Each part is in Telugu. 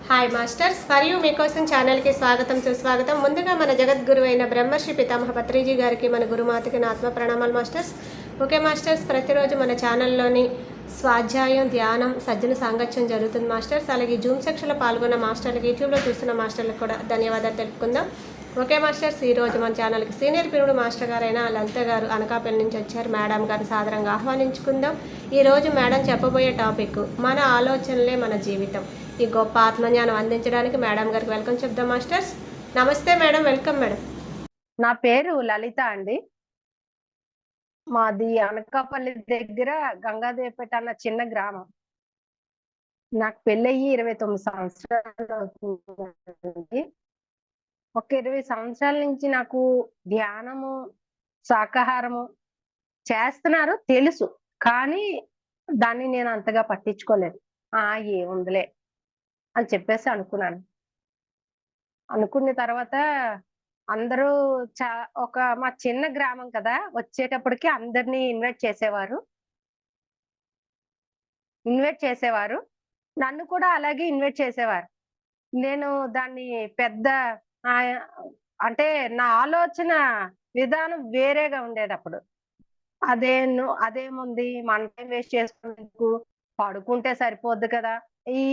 హాయ్ మాస్టర్స్, మరియు మీకోసం ఛానల్కి స్వాగతం సుస్వాగతం. ముందుగా మన జగద్గురు అయిన బ్రహ్మర్షి పితామహ పత్రిజీ గారికి, మన గురుమాతకి నా ఆత్మ ప్రణామాలు మాస్టర్స్. ఓకే మాస్టర్స్, ప్రతిరోజు మన ఛానల్లోని స్వాధ్యాయం, ధ్యానం, సజ్జన సాంగత్యం జరుగుతుంది మాస్టర్స్. అలాగే జూమ్ సెక్షన్లో పాల్గొన్న మాస్టర్లకి, యూట్యూబ్లో చూస్తున్న మాస్టర్లకు కూడా ధన్యవాదాలు తెలుపుకుందాం. ఓకే మాస్టర్స్, ఈరోజు మన ఛానల్కి సీనియర్ పిరుడు మాస్టర్ గారైన లలిత గారు అనకాపల్లి నుంచి వచ్చారు. మేడం గారు సాదరంగా ఆహ్వానించుకుందాం. ఈరోజు మేడం చెప్పబోయే టాపిక్ మన ఆలోచనలే మన జీవితం. ఈ గొప్ప ఆత్మజ్ఞానం అందించడానికి మేడం గారికి వెల్కమ్ చెప్దాం మాస్టర్స్. నమస్తే మేడం, వెల్కమ్ మేడం. నా పేరు లలిత అండి. మాది అనకాపల్లి దగ్గర గంగాదేవిపేట అన్న చిన్న గ్రామం. నాకు పెళ్ళయ్యి 29 సంవత్సరాలు అవుతుంది. ఒక 20 సంవత్సరాల నుంచి నాకు ధ్యానము, శాకాహారము చేస్తున్నారు తెలుసు, కానీ దాన్ని నేను అంతగా పట్టించుకోలేదు. ఏముందిలే అని చెప్పేసి అనుకున్నాను. అనుకున్న తర్వాత అందరూ ఒక మా చిన్న గ్రామం కదా, వచ్చేటప్పటికి అందరినీ ఇన్వైట్ చేసేవారు. నన్ను కూడా అలాగే ఇన్వైట్ చేసేవారు. నేను దాన్ని పెద్ద అంటే నా ఆలోచన విధానం వేరేగా ఉండేది అప్పుడు. అదేముంది, మన టైం వేస్ట్ చేసుకునేందుకు, పడుకుంటే సరిపోద్ది కదా, ఈ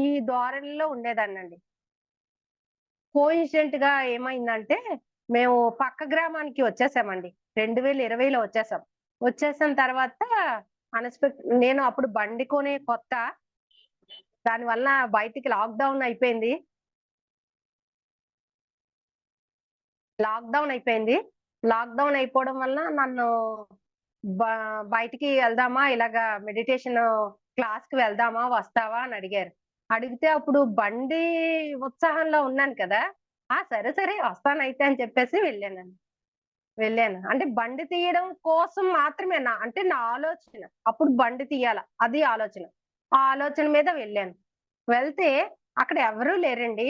ఈ ధోరణిలో ఉండేదాన్నండి. కోఇన్సిడెంట్ గా ఏమైందంటే, మేము పక్క గ్రామానికి వచ్చేసామండి. 2020లో వచ్చేసిన తర్వాత నేను అప్పుడు బండి కొనే కొత్త. దానివల్ల బయటికి లాక్డౌన్ అయిపోయింది. లాక్డౌన్ అయిపోవడం వల్ల నన్ను బయటికి వెళ్దామా, ఇలాగా మెడిటేషన్ క్లాస్ కి వెళ్దామా, వస్తావా అని అడిగారు. అడిగితే అప్పుడు బండి ఉత్సాహంలో ఉన్నాను కదా, సరే సరే వస్తానైతే అని చెప్పేసి వెళ్ళాను. అంటే బండి తీయడం కోసం మాత్రమే, అంటే నా ఆలోచన అప్పుడు బండి తీయాల, అది ఆలోచన. ఆ ఆలోచన మీద వెళ్ళాను. వెళ్తే అక్కడ ఎవరూ లేరండి.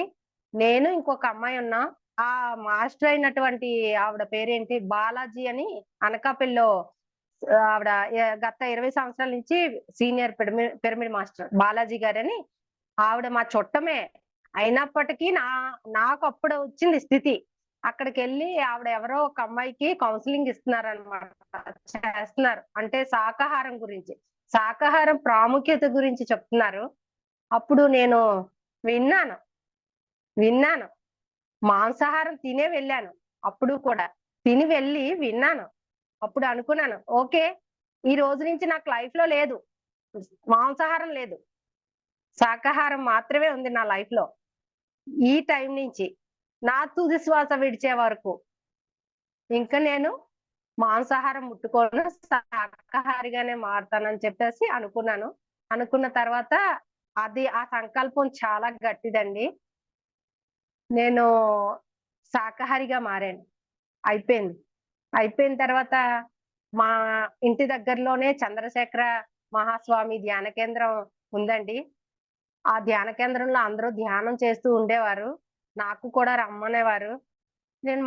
నేను ఇంకొక అమ్మాయి ఉన్నాం. ఆ మాస్టర్ అయినటువంటి ఆవిడ పేరేంటి, బాలాజీ అని, అనకాపల్లిలో ఆవిడ గత 20 సంవత్సరాల నుంచి సీనియర్ పిరమిడ్ మాస్టర్ బాలాజీ గారని. ఆవిడ మా చుట్టమే అయినప్పటికీ నాకు అప్పుడు వచ్చింది స్థితి. అక్కడికి వెళ్ళి ఆవిడ ఎవరో ఒక అమ్మాయికి కౌన్సిలింగ్ చేస్తున్నారు. అంటే శాకాహారం ప్రాముఖ్యత గురించి చెప్తున్నారు. అప్పుడు నేను విన్నాను. మాంసాహారం తినే వెళ్ళాను. అప్పుడు కూడా తిని వెళ్ళి విన్నాను. అప్పుడు అనుకున్నాను, ఓకే, ఈ రోజు నుంచి నాకు లైఫ్ లో లేదు, మాంసాహారం లేదు, శాకాహారం మాత్రమే ఉంది నా లైఫ్ లో. ఈ టైం నుంచి నా తుది శ్వాస విడిచే వరకు ఇంకా నేను మాంసాహారం ముట్టుకోను, శాకాహారిగానే మారుతానని చెప్పేసి అనుకున్న తర్వాత ఆ సంకల్పం చాలా గట్టిదండి. నేను శాకాహారిగా మారాను. అయిపోయిన తర్వాత మా ఇంటి దగ్గరలోనే చంద్రశేఖర మహాస్వామి ధ్యాన కేంద్రం ఉందండి. ఆ ధ్యాన కేంద్రంలో అందరూ ధ్యానం చేస్తూ ఉండేవారు. నాకు కూడా రమ్మనేవారు. నేను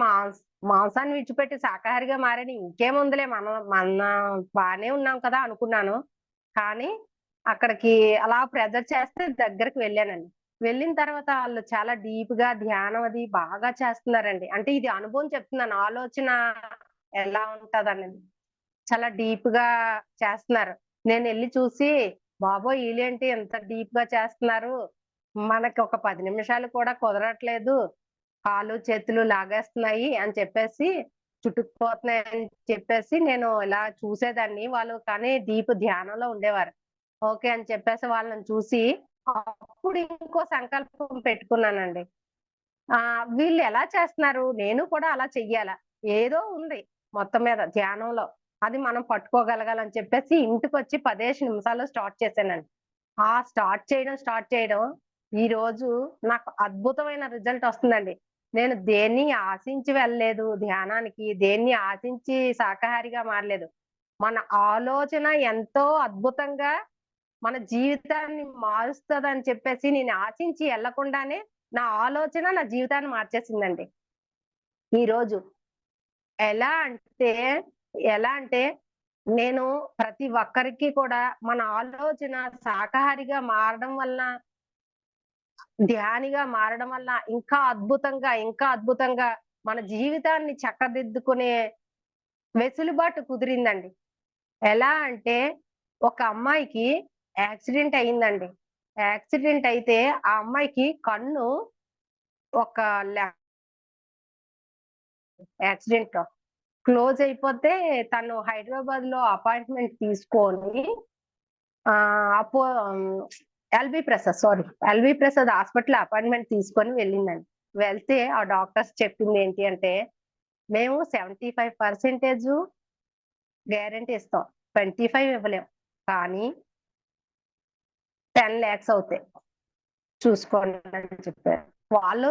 మాంసాన్ని విడిచిపెట్టి శాకాహారిగా మారాను. ఇంకేముందిలే, మన బానే ఉన్నాం కదా అనుకున్నాను. కానీ అక్కడికి అలా ప్రెజర్ చేస్తే దగ్గరికి వెళ్ళానండి. వెళ్ళిన తర్వాత వాళ్ళు చాలా డీప్ గా ధ్యానం అది బాగా చేస్తున్నారండి. అంటే ఇది అనుభవం చెప్తున్నాను, ఆలోచన ఎలా ఉంటదనేది. చాలా డీప్ గా చేస్తున్నారు. నేను వెళ్ళి చూసి, బాబోయ్ వీళ్ళేంటి ఎంత డీప్ గా చేస్తున్నారు, మనకి ఒక 10 నిమిషాలు కూడా కుదరట్లేదు, కాళ్ళు చేతులు లాగేస్తున్నాయి అని చెప్పేసి, చుట్టుకుపోతున్నాయి అని చెప్పేసి నేను ఇలా చూసేదాన్ని. వాళ్ళు కానీ డీప్ ధ్యానంలో ఉండేవారు. ఓకే అని చెప్పేసి వాళ్ళని చూసి అప్పుడు ఇంకో సంకల్పం పెట్టుకున్నానండి. వీళ్ళు ఎలా చేస్తున్నారు, నేను కూడా అలా చెయ్యాలా, ఏదో ఉంది మొత్తం మీద ధ్యానంలో, అది మనం పట్టుకోగలగాలని చెప్పేసి ఇంటికి వచ్చి 15 నిమిషాలు స్టార్ట్ చేశానండి. స్టార్ట్ చేయడం ఈ రోజు నాకు అద్భుతమైన రిజల్ట్ వస్తుందండి. నేను దేన్ని ఆశించి వెళ్ళలేదు ధ్యానానికి, దేన్ని ఆశించి శాకాహారిగా మారలేదు. మన ఆలోచన ఎంతో అద్భుతంగా మన జీవితాన్ని మారుస్తుందని చెప్పేసి నేను ఆశించి వెళ్లకుండానే నా ఆలోచన నా జీవితాన్ని మార్చేసిందండి. ఈ రోజు ఎలా అంటే నేను ప్రతి ఒక్కరికి కూడా మన ఆలోచన శాకాహారిగా మారడం వల్ల ధ్యానిగా మారడం వల్ల ఇంకా అద్భుతంగా మన జీవితాన్ని చక్కదిద్దుకునే వెసులుబాటు కుదిరిందండి. ఎలా అంటే ఒక అమ్మాయికి యాక్సిడెంట్ అయిందండి. యాక్సిడెంట్ అయితే ఆ అమ్మాయికి కన్ను ఒక ల్యా యాక్సిడెంట్‌లో క్లోజ్ అయిపోతే తను హైదరాబాద్‌లో అపాయింట్‌మెంట్ తీసుకొని అపో ఎల్‌వి ప్రసాద్ హాస్పిటల్‌లో అపాయింట్‌మెంట్ తీసుకొని వెళ్ళిందండి. వెళ్తే ఆ డాక్టర్స్ చెప్పింది ఏంటి అంటే, "మేము 75% గ్యారంటీ ఇస్తాం. 25 ఇవ్వలేం. కానీ 10 లాక్స్ అవుతాయి. చూసుకోండి" అని చెప్పారు. వాళ్ళు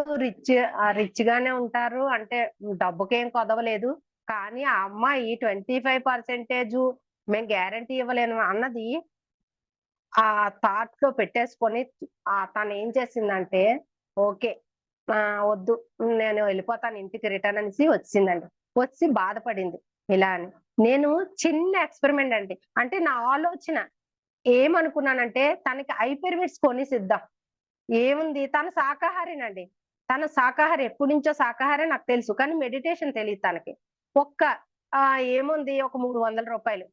రిచ్ గానే ఉంటారు. అంటే డబ్బుకేం కొదవలేదు. కానీ ఆ అమ్మాయి 25% మేము గ్యారంటీ ఇవ్వలేను అన్నది ఆ థాట్‌లో పెట్టేసుకొని తనేం చేసిందంటే, ఓకే. వద్దు, నేను వెళ్ళిపోతాను ఇంటికి రిటర్న్ అనేసి వచ్చిందండి. వచ్చి బాధపడింది ఇలా అని. నేను చిన్న ఎక్స్‌పెరిమెంట్ అండి. అంటే నా ఆలోచన ఏమనుకున్నానంటే తనకి ఐ పిరమిడ్స్ కొనిసిద్దాం. ఏముంది, తను శాకాహారినండి. తను శాకాహారి. ఎప్పటినుంచో శాకాహారే నాకు తెలుసు. కానీ మెడిటేషన్ తెలీదు తనకి. ఒక్క ఏముంది, ఒక రూ. 300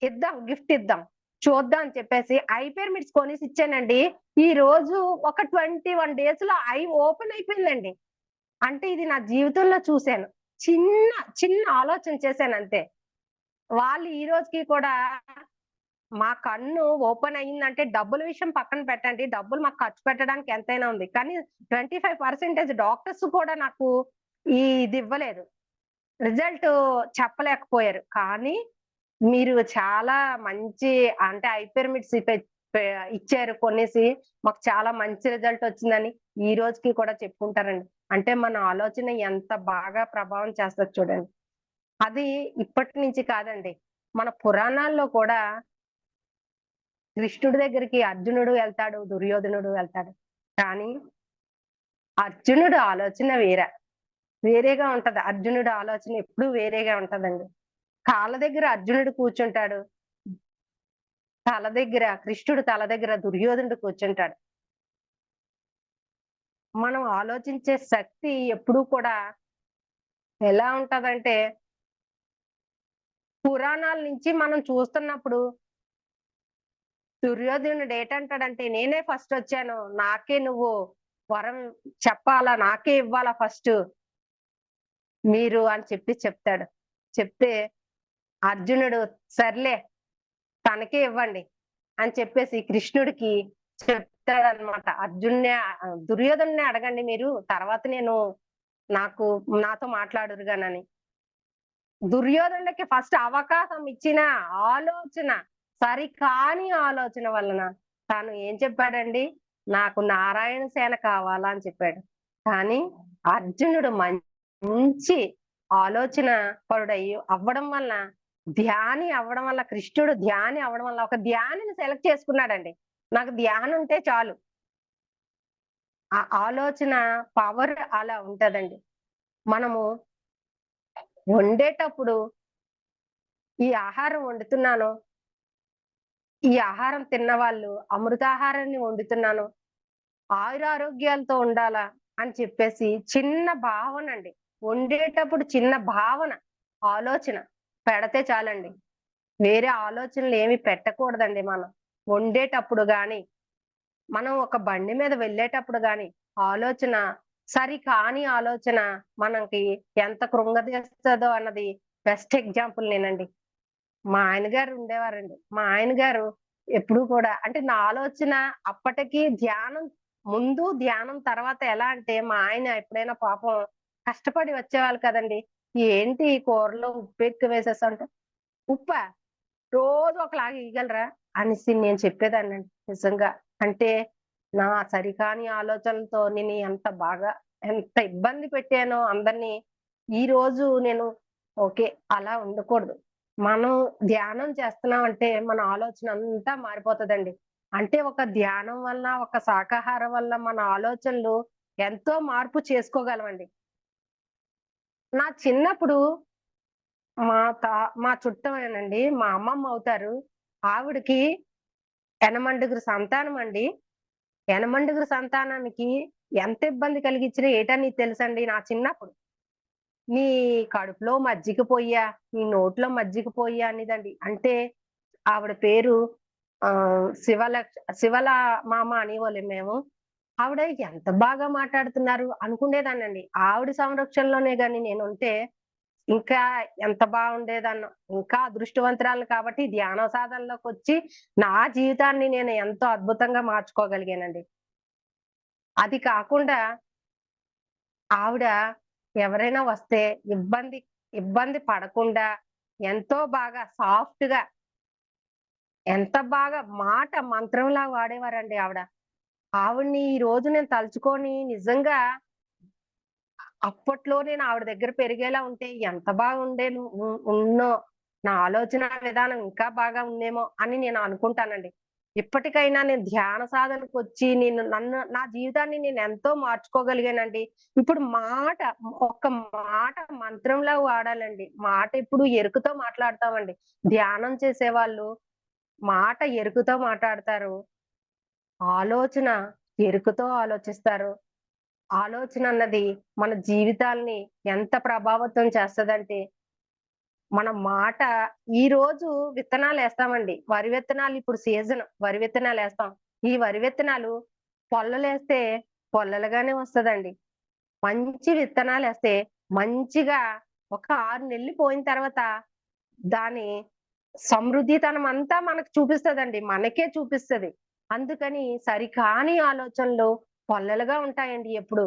ఇద్దాం, గిఫ్ట్ ఇద్దాం. చూద్దాం అని చెప్పేసి ఐ పిరమిడ్స్ కొనేసి ఇచ్చానండి. ఈ రోజు ఒక 21 డేస్‌లో ఐ ఓపెన్ అయిపోయిందండి. అంటే ఇది నా జీవితంలో చూసాను. చిన్న, చిన్న ఆలోచన చేశానంతే. వాళ్ళు ఈ రోజుకి కూడా మా కన్ను ఓపెన్ అయిందంటే డబ్బుల విషయం పక్కన పెట్టండి. డబ్బులు మాకు ఖర్చు పెట్టడానికి ఎంతైనా ఉంది. కానీ 25% డాక్టర్స్ కూడా నాకు ఇది ఇవ్వలేదు. రిజల్ట్ చెప్పలేకపోయారు. కానీ మీరు చాలా మంచి, అంటే ఐ పిరమిడ్స్ ఇచ్చారు కొనేసి. మాకు చాలా మంచి రిజల్ట్ వచ్చిందని ఈ రోజుకి కూడా చెప్పుకుంటారండి. అంటే మన ఆలోచన ఎంత బాగా ప్రభావం చేస్తది చూడండి. అది ఇప్పటి నుంచి కాదండి. మన పురాణాల్లో కూడా కృష్ణుడి దగ్గరికి అర్జునుడు వెళ్తాడు, దుర్యోధనుడు వెళ్తాడు. కానీ అర్జునుడు ఆలోచన వేరేగా ఉంటది. అర్జునుడి ఆలోచన ఎప్పుడూ వేరేగా ఉంటదండి. కాళ్ళ దగ్గర అర్జునుడు కూర్చుంటాడు. కృష్ణుడు తల దగ్గర దుర్యోధనుడు కూర్చుంటాడు. మనం ఆలోచించే శక్తి ఎప్పుడూ కూడా ఎలా ఉంటదంటే, పురాణాల నుంచి మనం చూస్తున్నప్పుడు దుర్యోధనుడు ఏటంటాడంటే, "నేనే ఫస్టొచ్చాను. నాకే నువ్వు వరం చెప్పాలా, నాకే ఇవ్వాలా ఫస్టు మీరు" అని చెప్తాడు. చెప్తే అర్జునుడు, "సర్లే, తనకే ఇవ్వండి" అని చెప్పేసి కృష్ణుడికి చెప్తాడన్నమాట. దుర్యోధనుడినే అడగండి మీరు. తర్వాత నాకు నాతో మాట్లాడుదురుగానని. దుర్యోధనుడికి ఫస్ట్ అవకాశం ఇచ్చిన ఆలోచన, సరికాని ఆలోచన వలన తాను ఏం చెప్పాడండి? నాకు నారాయణ సేన కావాలా అని చెప్పాడు. కానీ అర్జునుడు మంచి ఆలోచన అవ్వడం వల్ల, కృష్ణుడు ధ్యాని అవ్వడం వల్ల ఒక ధ్యానిని సెలెక్ట్ చేసుకున్నాడండి. నాకు ధ్యానం ఉంటే చాలు. ఆ ఆలోచన పవర్ అలా ఉంటదండి. మనము వండేటప్పుడు ఈ ఆహారం వండుతున్నాను. ఈ ఆహారం తిన్నవాళ్ళు అమృతాహారాన్ని వండుతున్నాను. ఆయురారోగ్యాలతో ఉండాలా అని చెప్పేసి చిన్న భావనండి. వండేటప్పుడు చిన్న భావన, ఆలోచన పెడితే చాలండి. వేరే ఆలోచనలు ఏమి పెట్టకూడదండి మనం. వండేటప్పుడు గాని, మనం ఒక బండి మీద వెళ్ళేటప్పుడు గాని, ఆలోచన సరికాని ఆలోచన మనకి ఎంత కృంగదీస్తదో అన్నది బెస్ట్ ఎగ్జాంపుల్ నేనండి. మా ఆయన గారు ఉండేవారండి. మా ఆయన గారు ఎప్పుడూ కూడా, అంటే నా ఆలోచన అప్పటికి ధ్యానం తర్వాత ఎలా అంటే, మా ఆయన ఎప్పుడైనా పాపం కష్టపడి వచ్చేవాళ్ళు కదండీ! "ఏంటి ఈ కూరలో ఉప్పు ఎక్కువ వేసేసావు" అంటే, "ఉప్పా? రోజు ఒకలాగా ఎయగలరా?" అనేసి నేను చెప్పేదాన్నండి నిజంగా. అంటే నా సరికాని ఆలోచనలతో నేను ఎంత ఇబ్బంది పెట్టానో అందరిని. ఈరోజు నేను ఓకే. అలా ఉండకూడదు. మనం ధ్యానం చేస్తున్నామంటే మన ఆలోచన అంతా మారిపోతదండి. అంటే ఒక ధ్యానం వల్ల, ఒక శాకాహారం వల్ల మన ఆలోచనలు ఎంతో మార్పు చేసుకోగలమండి. నా చిన్నప్పుడు మా చుట్టమేనండి, మా అమ్మమ్మ అవుతారు. ఆవిడకి 8 సంతానం అండి. యనమండుగురు సంతానానికి ఎంత ఇబ్బంది కలిగించినా ఏటని నీకు తెలుసండి నా చిన్నప్పుడు. నీ కడుపులో మజ్జిగ పొయ్యా, నీ నోట్లో మజ్జిగ పొయ్యా అనేదండి. అంటే ఆవిడ పేరు శివల మామ అనేవాళ్ళం మేము. ఆవిడ ఎంత బాగా మాట్లాడుతున్నారు అనుకునేదాన్నండి. ఆవిడ సంరక్షణలోనే గాని నేనుంటే ఇంకా ఎంత బాగుండేదన్నో. ఇంకా అదృష్టవంతురాలిని కాబట్టి ధ్యాన సాధనలోకొచ్చి నా జీవితాన్ని నేను ఎంతో అద్భుతంగా మార్చుకోగలిగానండి. అది కాకుండా ఆవిడ ఎవరైనా వస్తే ఇబ్బంది ఇబ్బంది పడకుండా ఎంతో బాగా సాఫ్ట్‌గా ఎంత బాగా మాట మంత్రంలా వాడేవారండి ఆవిడ. ఆవిడని ఈ రోజు నేను తలుచుకొని నిజంగా అప్పట్లో నేను ఆవిడ దగ్గర పెరిగేలా ఉంటే ఎంత బాగుండేను ఉన్నో, నా ఆలోచన విధానం ఇంకా బాగా ఉందేమో అని నేను అనుకుంటానండి. ఇప్పటికైనా నేను ధ్యాన సాధనకొచ్చి నన్ను నా జీవితాన్ని నేను ఎంతో మార్చుకోగలిగానండి. ఇప్పుడు ఒక్క మాట మంత్రంలా వాడాలండి. మాట ఎప్పుడు ఎరుకుతో మాట్లాడతామండి. ధ్యానం చేసేవాళ్ళు మాట ఎరుకుతో మాట్లాడతారు. ఆలోచన ఎరుకుతో ఆలోచిస్తారు. ఆలోచన అన్నది మన జీవితాల్ని ఎంత ప్రభావితం చేస్తదంటే, మన మాట ఈరోజు విత్తనాలేస్తామండి. వరి విత్తనాలు ఇప్పుడు సీజన్ వరి విత్తనాలేస్తాం. ఈ వరి విత్తనాలు పొల్లలేస్తే పొల్లలుగానే వస్తదండి. మంచి విత్తనాలేస్తే మంచిగా ఒక 6 నెలలు పోయిన తర్వాత దాని సమృద్ధితనం అంతా మనకు చూపిస్తదండి. మనకే చూపిస్తది. అందుకని సరికాని ఆలోచనలు పొల్లలుగా ఉంటాయండి ఎప్పుడు.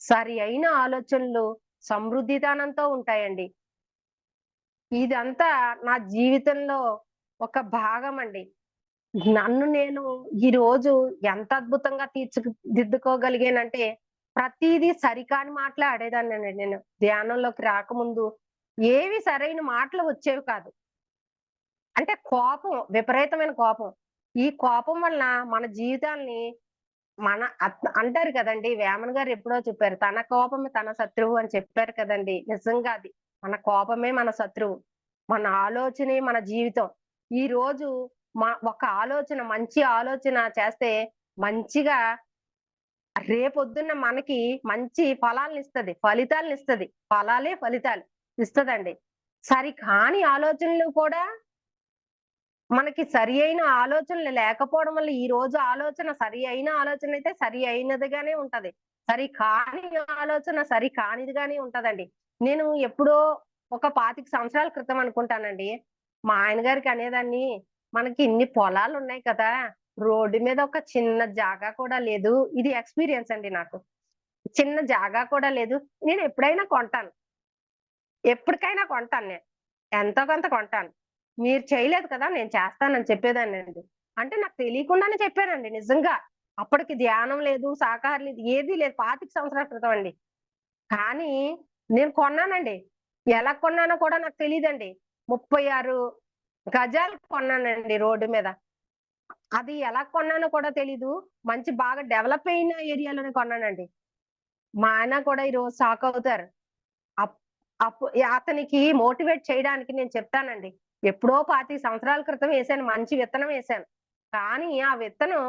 సరి అయిన ఆలోచనలు సమృద్ధితనంతో ఉంటాయండి. ఇదంతా నా జీవితంలో ఒక భాగమండి. నన్ను నేను ఈరోజు ఎంత అద్భుతంగా దిద్దుకోగలిగానంటే, ప్రతీదీ సరికాని మాటలే ఆడేదాన్నండి నేను. ధ్యానంలోకి రాకముందు ఏవి సరైన మాటలు వచ్చేవి కాదు. అంటే కోపం, విపరీతమైన కోపం. ఈ కోపం వలన మన జీవితాల్ని అంటారు కదండీ! వేమన గారు ఎప్పుడో చెప్పారు. తన కోపమే తన శత్రువు అని చెప్పారు కదండీ! నిజంగా అది. మన కోపమే మన శత్రువు. మన ఆలోచనే మన జీవితం. ఈరోజు ఒక ఆలోచన మంచి ఆలోచన చేస్తే మంచిగా రేపొద్దున్న మనకి మంచి ఫలాలనిస్తది. ఫలితాలనిస్తది. ఫలాలే ఫలితాలు ఇస్తదండి. సరికాని ఆలోచనలు కూడా మనకి సరి అయిన ఆలోచనలు లేకపోవడం వల్ల ఈ రోజు ఆలోచన సరి అయిన ఆలోచన అయితే సరి అయినదిగానే ఉంటది. సరి కాని ఆలోచన సరి కానిదిగానే ఉంటదండి. నేను ఎప్పుడో ఒక 25 సంవత్సరాల క్రితం అనుకుంటానండి. మా ఆయన గారికి అనేదాన్ని, "మనకి ఇన్ని పొలాలున్నాయి కదా! రోడ్డు మీద ఒక చిన్న జాగా కూడా లేదు." ఇది ఎక్స్‌పీరియన్స్ అండి నాకు. చిన్న జాగా కూడా లేదు. నేను ఎప్పుడైనా కొంటాను. ఎప్పటికైనా కొంటాను నేను. ఎంతో కొంత కొంటాను. మీరు చేయలేదు కదా! నేను చేస్తానని చెప్పేదాన్నండి. అంటే నాకు తెలియకుండానే చెప్పానండి నిజంగా. అప్పటికి ధ్యానం లేదు, శాకాహారం లేదు, ఏదీ లేదు. 25 సంవత్సరాల క్రితం అండి. కానీ నేను కొన్నానండి. ఎలా కొన్నానో కూడా నాకు తెలీదండి. 36 గజాలు కొన్నానండి రోడ్డు మీద. అది ఎలా కొన్నానో కూడా తెలీదు. మంచి బాగా డెవలప్ అయిన ఏరియాలోనే కొన్నానండి. మా ఆయన కూడా ఈరోజు షాక్ అవుతారు. అప్ అప్పు అతనికి మోటివేట్ చేయడానికి నేను చెప్తానండి. ఎప్పుడో 25 సంవత్సరాల క్రితం ఏసాను. మంచి విత్తనం ఏసాను. కానీ ఆ విత్తనం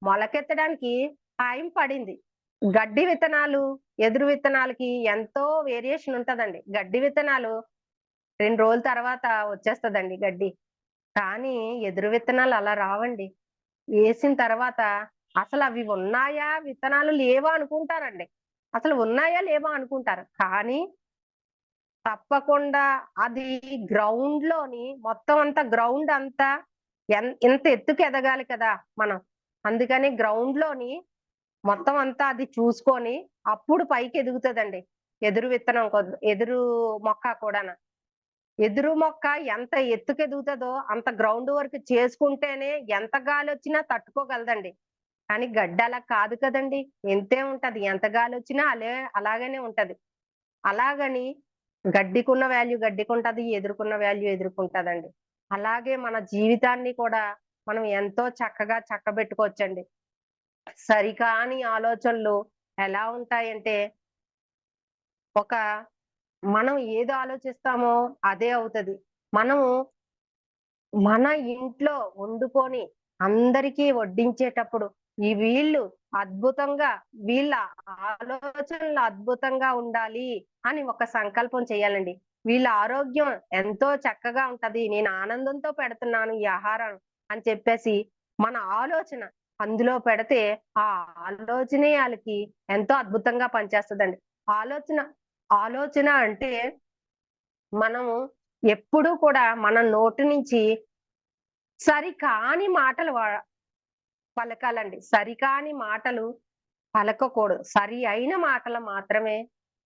మొలకెత్తడానికి టైం పడింది. గడ్డి విత్తనాలు, ఎదురు విత్తనాలకి ఎంతో వేరియేషన్ ఉంటదండి. గడ్డి విత్తనాలు 2 రోజుల తర్వాత వచ్చేస్తదండి గడ్డి. కానీ ఎదురు విత్తనాలు అలా రావండి. ఏసిన తర్వాత అసలవి ఉన్నాయా? విత్తనాలు లేవా? అనుకుంటారండి. అసలు ఉన్నాయా? లేవా? అనుకుంటారు. కానీ తప్పకుండా అది గ్రౌండ్‌లోని మొత్తం అంతా గ్రౌండ్ అంతా ఇంత ఎత్తుకి ఎదగాలి కదా మనం. అందుకని గ్రౌండ్‌లోని మొత్తం అంతా అది చూసుకొని అప్పుడు పైకి ఎదుగుతదండి. ఎదురు మొక్క కూడాన. ఎదురు మొక్క ఎంత ఎత్తుకెదుగుతదో అంత గ్రౌండ్ వరకు చేసుకుంటేనే ఎంత గాలొచ్చినా తట్టుకోగలదండి. కానీ గడ్డి అలా కాదు కదండీ! ఇంతే ఉంటది. ఎంత గాలొచ్చినా అలాగనే ఉంటది. అలాగని గడ్డికున్న వాల్యూ గడ్డికుంటది. ఎదురుకున్న వాల్యూ ఎదురుకుంటదండి. అలాగే మన జీవితాన్ని కూడా మనం ఎంతో చక్కగా చక్కబెట్టుకోవచ్చండి. సరికాని ఆలోచనలు ఎలా ఉంటాయంటే, ఒక మనం ఏది ఆలోచిస్తామో అదే అవుతది. మనము మన ఇంట్లో వండుకొని అందరికీ వడ్డించేటప్పుడు, వీళ్ళు అద్భుతంగా వీళ్ళ ఆలోచనలు అద్భుతంగా ఉండాలి అని ఒక సంకల్పం చేయాలండి. వీళ్ళ ఆరోగ్యం ఎంతో చక్కగా ఉంటది. నేను ఆనందంతో పెడుతున్నాను ఈ ఆహారం అని చెప్పేసి మన ఆలోచన అందులో పెడితే ఆ ఆలోచనే ఆళ్ళకి ఎంతో అద్భుతంగా పనిచేస్తదండి. ఆలోచన ఆలోచన అంటే మనము ఎప్పుడూ కూడా మన నోటి నుంచి సరికాని మాటలు పలకాలండి. సరికాని మాటలు పలకకూడదు. సరి అయిన మాటలు మాత్రమే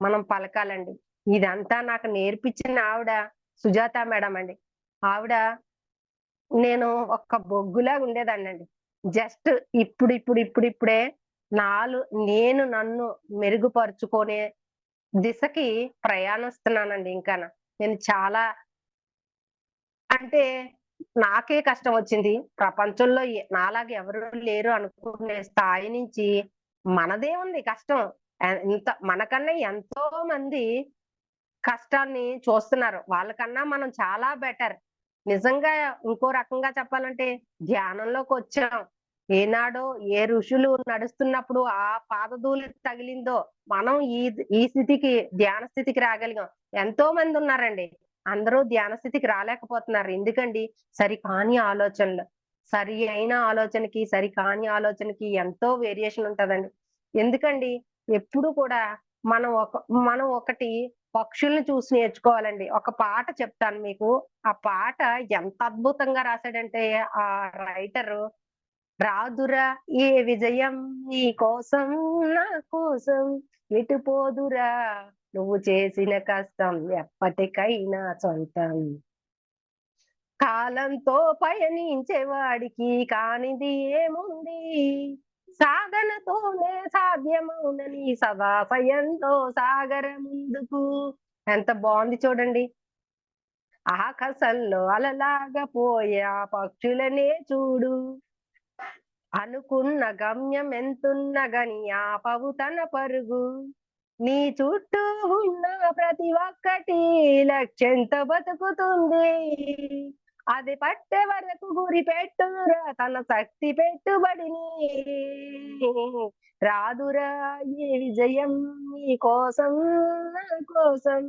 మనం పలకాలండి. ఇదంతా నాకు నేర్పించిన ఆవిడ సుజాత మేడం అండి. ఆవిడ నేను ఒక్క బొగ్గులాగా ఉండేదాన్నండి. జస్ట్ ఇప్పుడిప్పుడే నేను నన్ను మెరుగుపరుచుకునే దిశకి ప్రయాణిస్తున్నానండి ఇంకాన. నేను చాలా అంటే నాకే కష్టం వచ్చింది. ప్రపంచంలో నాలాగా ఎవరు లేరు అనుకునే స్థాయి నుంచి మనదేముంది కష్టం. ఇంత మనకన్నా ఎంతో మంది కష్టాన్ని చూస్తున్నారు. వాళ్ళకన్నా మనం చాలా బెటర్. నిజంగా ఇంకో రకంగా చెప్పాలంటే ధ్యానంలోకొచ్చాం. ఏనాడో ఏ ఋషులు నడుస్తున్నప్పుడు ఆ పాదధూళి తగిలిందో మనం ఈ స్థితికి ధ్యాన స్థితికి రాగలిగాం. ఎంతో మంది ఉన్నారండి. అందరూ ధ్యాన స్థితికి రాలేకపోతున్నారు. ఎందుకండి? సరికాని ఆలోచనలు. సరి అయిన ఆలోచనకి, సరికాని ఆలోచనకి ఎంతో వేరియేషన్ ఉంటదండి. ఎందుకండి? ఎప్పుడు కూడా మనం ఒక మనం ఒకటి పక్షుల్ని చూసి నేర్చుకోవాలండి. ఒక పాట చెప్తాను మీకు. ఆ పాట ఎంత అద్భుతంగా రాసాడంటే ఆ రైటరు, రాదురా ఏ విజయం నీ కోసం నా కోసం ఎటు పోదురా నువ్వు చేసిన కష్టం ఎప్పటికైనా సొంతం. కాలంతో పయనించే వాడికి కానిది ఏముంది, సాధనతోనే సాధ్యమౌనని సదా భయంతో సాగర ముందుకు. ఎంత బాగుంది చూడండి. ఆకాశంలో అలలాగా పోయే ఆ పక్షులనే చూడు, అనుకున్న గమ్యం ఎంతున్న గని ఆపవు తన పరుగు, నీ చుట్టూ ఉన్న ప్రతి ఒక్కటి లక్ష్యంతో బతుకుతుంది, అది పట్టే వరకు గురి పెట్టురా తన శక్తి పెట్టుబడిని, రాదురా ఈ విజయం నీ కోసం నా కోసం,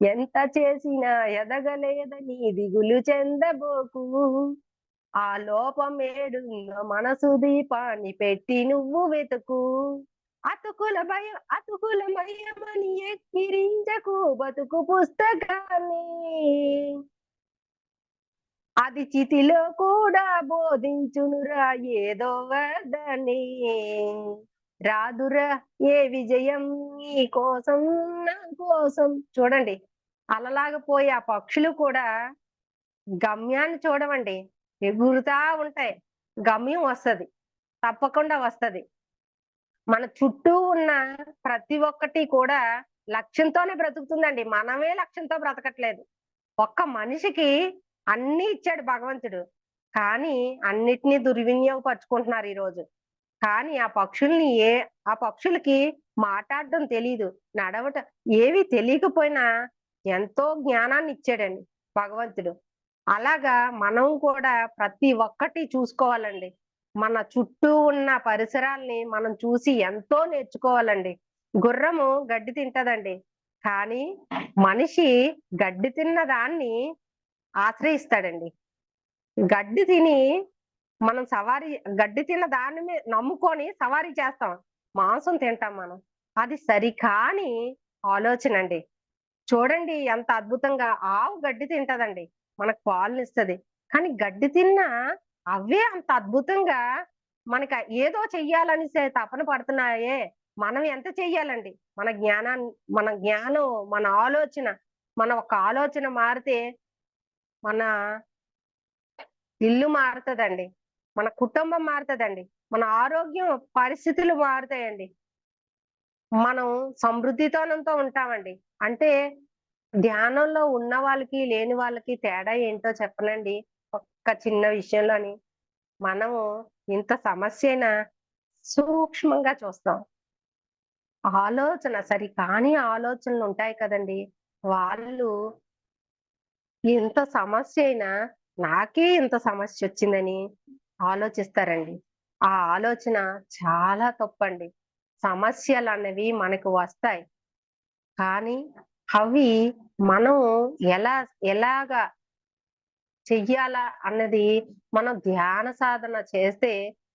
ఎంత చేసినా ఎదగలేదని దిగులు చెందబోకు, ఆ లోపమేడుందో మనసు దీపాన్ని పెట్టి నువ్వు వెతుకు, అతుకుల మయమని ఎక్కిరించకు బతుకు పుస్తకాన్ని, అది చితిలో కూడా బోధించునురా ఏదో వదని, రాదురా ఏ విజయం నీ కోసం నా కోసం. చూడండి, అలలాగా పోయి ఆ పక్షులు కూడా గమ్యాన్ని చూడవండి, ఎగురుతా ఉంటాయి. గమ్యం వస్తది, తప్పకుండా వస్తది. మన చుట్టూ ఉన్న ప్రతి ఒక్కటి కూడా లక్ష్యంతోనే బ్రతుకుతుందండి. మనమే లక్ష్యంతో బ్రతకట్లేదు. ఒక్క మనిషికి అన్నీ ఇచ్చాడు భగవంతుడు. కానీ అన్నిటిని దుర్వినియోగపరుచుకుంటున్నారు ఈరోజు. కానీ ఆ పక్షులకి మాటాడడం తెలీదు. ఏవి తెలియకపోయినా ఎంతో జ్ఞానాన్ని ఇచ్చాడండి భగవంతుడు. అలాగా మనం కూడా ప్రతి ఒక్కటి చూసుకోవాలండి. మన చుట్టూ ఉన్న పరిసరాల్ని మనం చూసి ఎంతో నేర్చుకోవాలండి. గుర్రము గడ్డి తింటదండి. కానీ మనిషి గడ్డి తిన్న దాన్ని ఆశ్రయిస్తాడండి. గడ్డి తిని మనం గడ్డి తిన్న దాన్ని నమ్ముకొని సవారీ చేస్తాం. మాంసం తింటాం మనం. అది సరికాని ఆలోచనండి. చూడండి ఎంత అద్భుతంగా ఆవు గడ్డి తింటదండి. మనకు పాలునిస్తది. కానీ గడ్డి తిన్నా అవే అంత అద్భుతంగా మనకి ఏదో చెయ్యాలనేసే తపన పడుతున్నాయే. మనం ఎంత చెయ్యాలండి? మన జ్ఞానం, మన ఆలోచన, మన ఒక ఆలోచన మారితే మన ఇల్లు మారుతదండి. మన కుటుంబం మారుతదండి. మన ఆరోగ్యం పరిస్థితులు మారుతాయండి. మనం సమృద్ధితనంతో ఉంటామండి. అంటే ధ్యానంలో ఉన్న వాళ్ళకి, లేని వాళ్ళకి తేడా ఏంటో చెప్పనండి. ఒక్క చిన్న విషయంలోని మనము ఇంత సమస్యైనా సూక్ష్మంగా చూస్తాం. సరికాని ఆలోచనలు ఉంటాయి కదండీ! వాళ్ళు ఇంత సమస్యైనా నాకే ఇంత సమస్యొచ్చిందని ఆలోచిస్తారండి. ఆ ఆలోచన చాలా తప్పండి. సమస్యలనేవి మనకు వస్తాయి. కానీ అవి మనం ఎలా ఎలాగా చెయ్యాలా అన్నది మనం ధ్యాన సాధన చేస్తే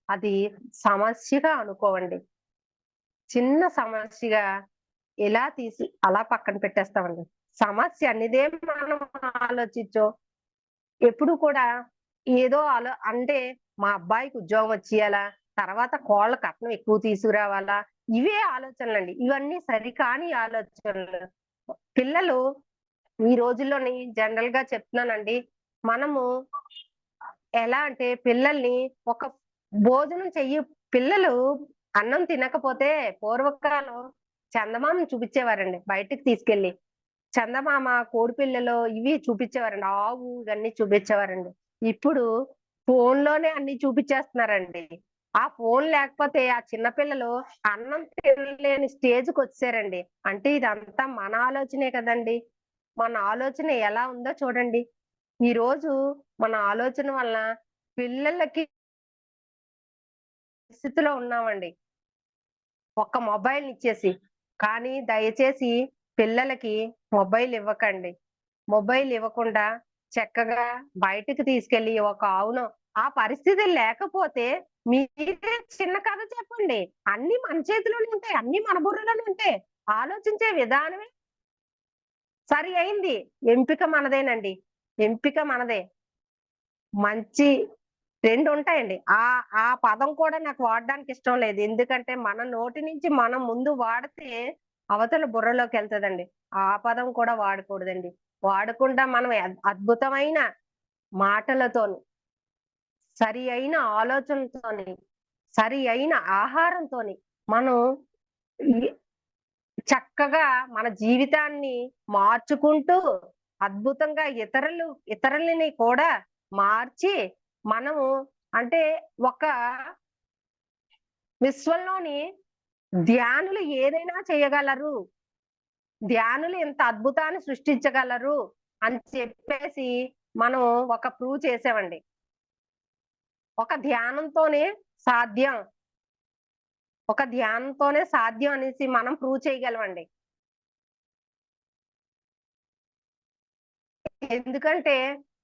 అది సమస్యగా అనుకోవండి. చిన్న సమస్యగా ఎలా తీసి అలా పక్కన పెట్టేస్తామండి. సమస్య అనేదే మనం ఆలోచించో ఎప్పుడు కూడా ఏదో అంటే మా అబ్బాయికి ఉద్యోగం వచ్చేయాలా, తర్వాత కోళ్ళ కట్నం ఎక్కువ తీసుకురావాలా, ఇవే ఆలోచనలండి. ఇవన్నీ సరికాని ఆలోచనలు. పిల్లలు ఈ రోజుల్లోని జనరల్‌గా చెప్తున్నానండి. మనము ఎలా అంటే పిల్లల్ని ఒక భోజనం పిల్లలు అన్నం తినకపోతే పూర్వకాలం చందమామను చూపించేవారండి బయటికి తీసుకెళ్ళి. చందమామ, కోడిపిల్లలు ఇవి చూపించేవారండి. ఆవు ఇవన్నీ చూపించేవారండి. ఇప్పుడు ఫోన్‌లోనే అన్ని చూపించేస్తున్నారండి. ఆ ఫోన్ లేకపోతే ఆ చిన్న పిల్లలు అన్నం తినలేని స్టేజ్‌కొచ్చేసారండి. అంటే ఇదంతా మన ఆలోచనే కదండీ! మన ఆలోచన ఎలా ఉందో చూడండి. ఈరోజు మన ఆలోచన వలన పిల్లలకి స్థితిలో ఉన్నామండి. ఒక్క మొబైల్‌నిచ్చేసి. కానీ దయచేసి పిల్లలకి మొబైల్ ఇవ్వకండి. మొబైల్ ఇవ్వకుండా చక్కగా బయటికి తీసుకెళ్ళి ఒక అవును. ఆ పరిస్థితి లేకపోతే మీరే చిన్న కథ చెప్పండి. అన్నీ మన చేతిలోనే ఉంటాయి. అన్నీ మన బుర్రలోనే ఉంటాయి. ఆలోచించే విధానమే సరి అయింది. ఎంపిక మనదేనండి. ఎంపిక మనదే. మంచి 2 ఉంటాయండి. ఆ పదం కూడా నాకు వాడడానికి ఇష్టం లేదు. ఎందుకంటే మన నోటి నుంచి మనం ముందు వాడితే అవతల బుర్రలోకెళ్తదండి. ఆ పదం కూడా వాడకూడదండి. వాడకుండా మనం అద్భుతమైన మాటలతోని, సరి అయిన ఆలోచనలతోని, సరి అయిన ఆహారంతోని మనం ఈ చక్కగా మన జీవితాన్ని మార్చుకుంటూ అద్భుతంగా ఇతరులని కూడా మార్చి మనము అంటే ఒక విశ్వంలోని ధ్యానులు ఏదైనా చేయగలరు. ధ్యానులు ఇంత అద్భుతాన్ని సృష్టించగలరు అని చెప్పేసి మనం ఒక ప్రూవ్ చేసామండి. ఒక ధ్యానంతోనే సాధ్యం. ఒక ధ్యానంతోనే సాధ్యం అనేసి మనం ప్రూవ్ చేయగలమండి. ఎందుకంటే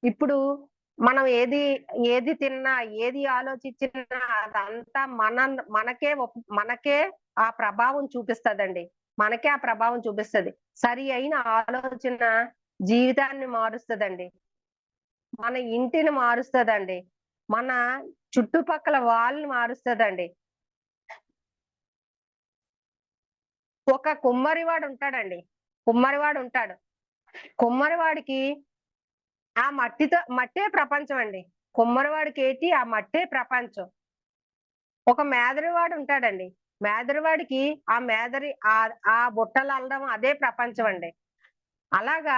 ఇప్పుడు మనం ఏది తిన్నా, ఏది ఆలోచించినా అదంతా మనకే ఆ ప్రభావం చూపిస్తదండి. మనకే ఆ ప్రభావం చూపిస్తది. సరి అయిన ఆలోచన జీవితాన్ని మారుస్తదండి. మన ఇంటిని మారుస్తదండి. మన చుట్టుపక్కల వాళ్ళని మారుస్తదండి. ఒక కుమ్మరివాడు ఉంటాడండి. కుమ్మరివాడు ఉంటాడు. కుమ్మరివాడికి ఆ మట్టే ప్రపంచం అండి. కుమ్మరివాడికేటి ఆ మట్టే ప్రపంచం. ఒక మేదరివాడు ఉంటాడండి. మేదరివాడికి ఆ మేదరి ఆ బుట్టలు అల్లడం అదే ప్రపంచం అండి. అలాగా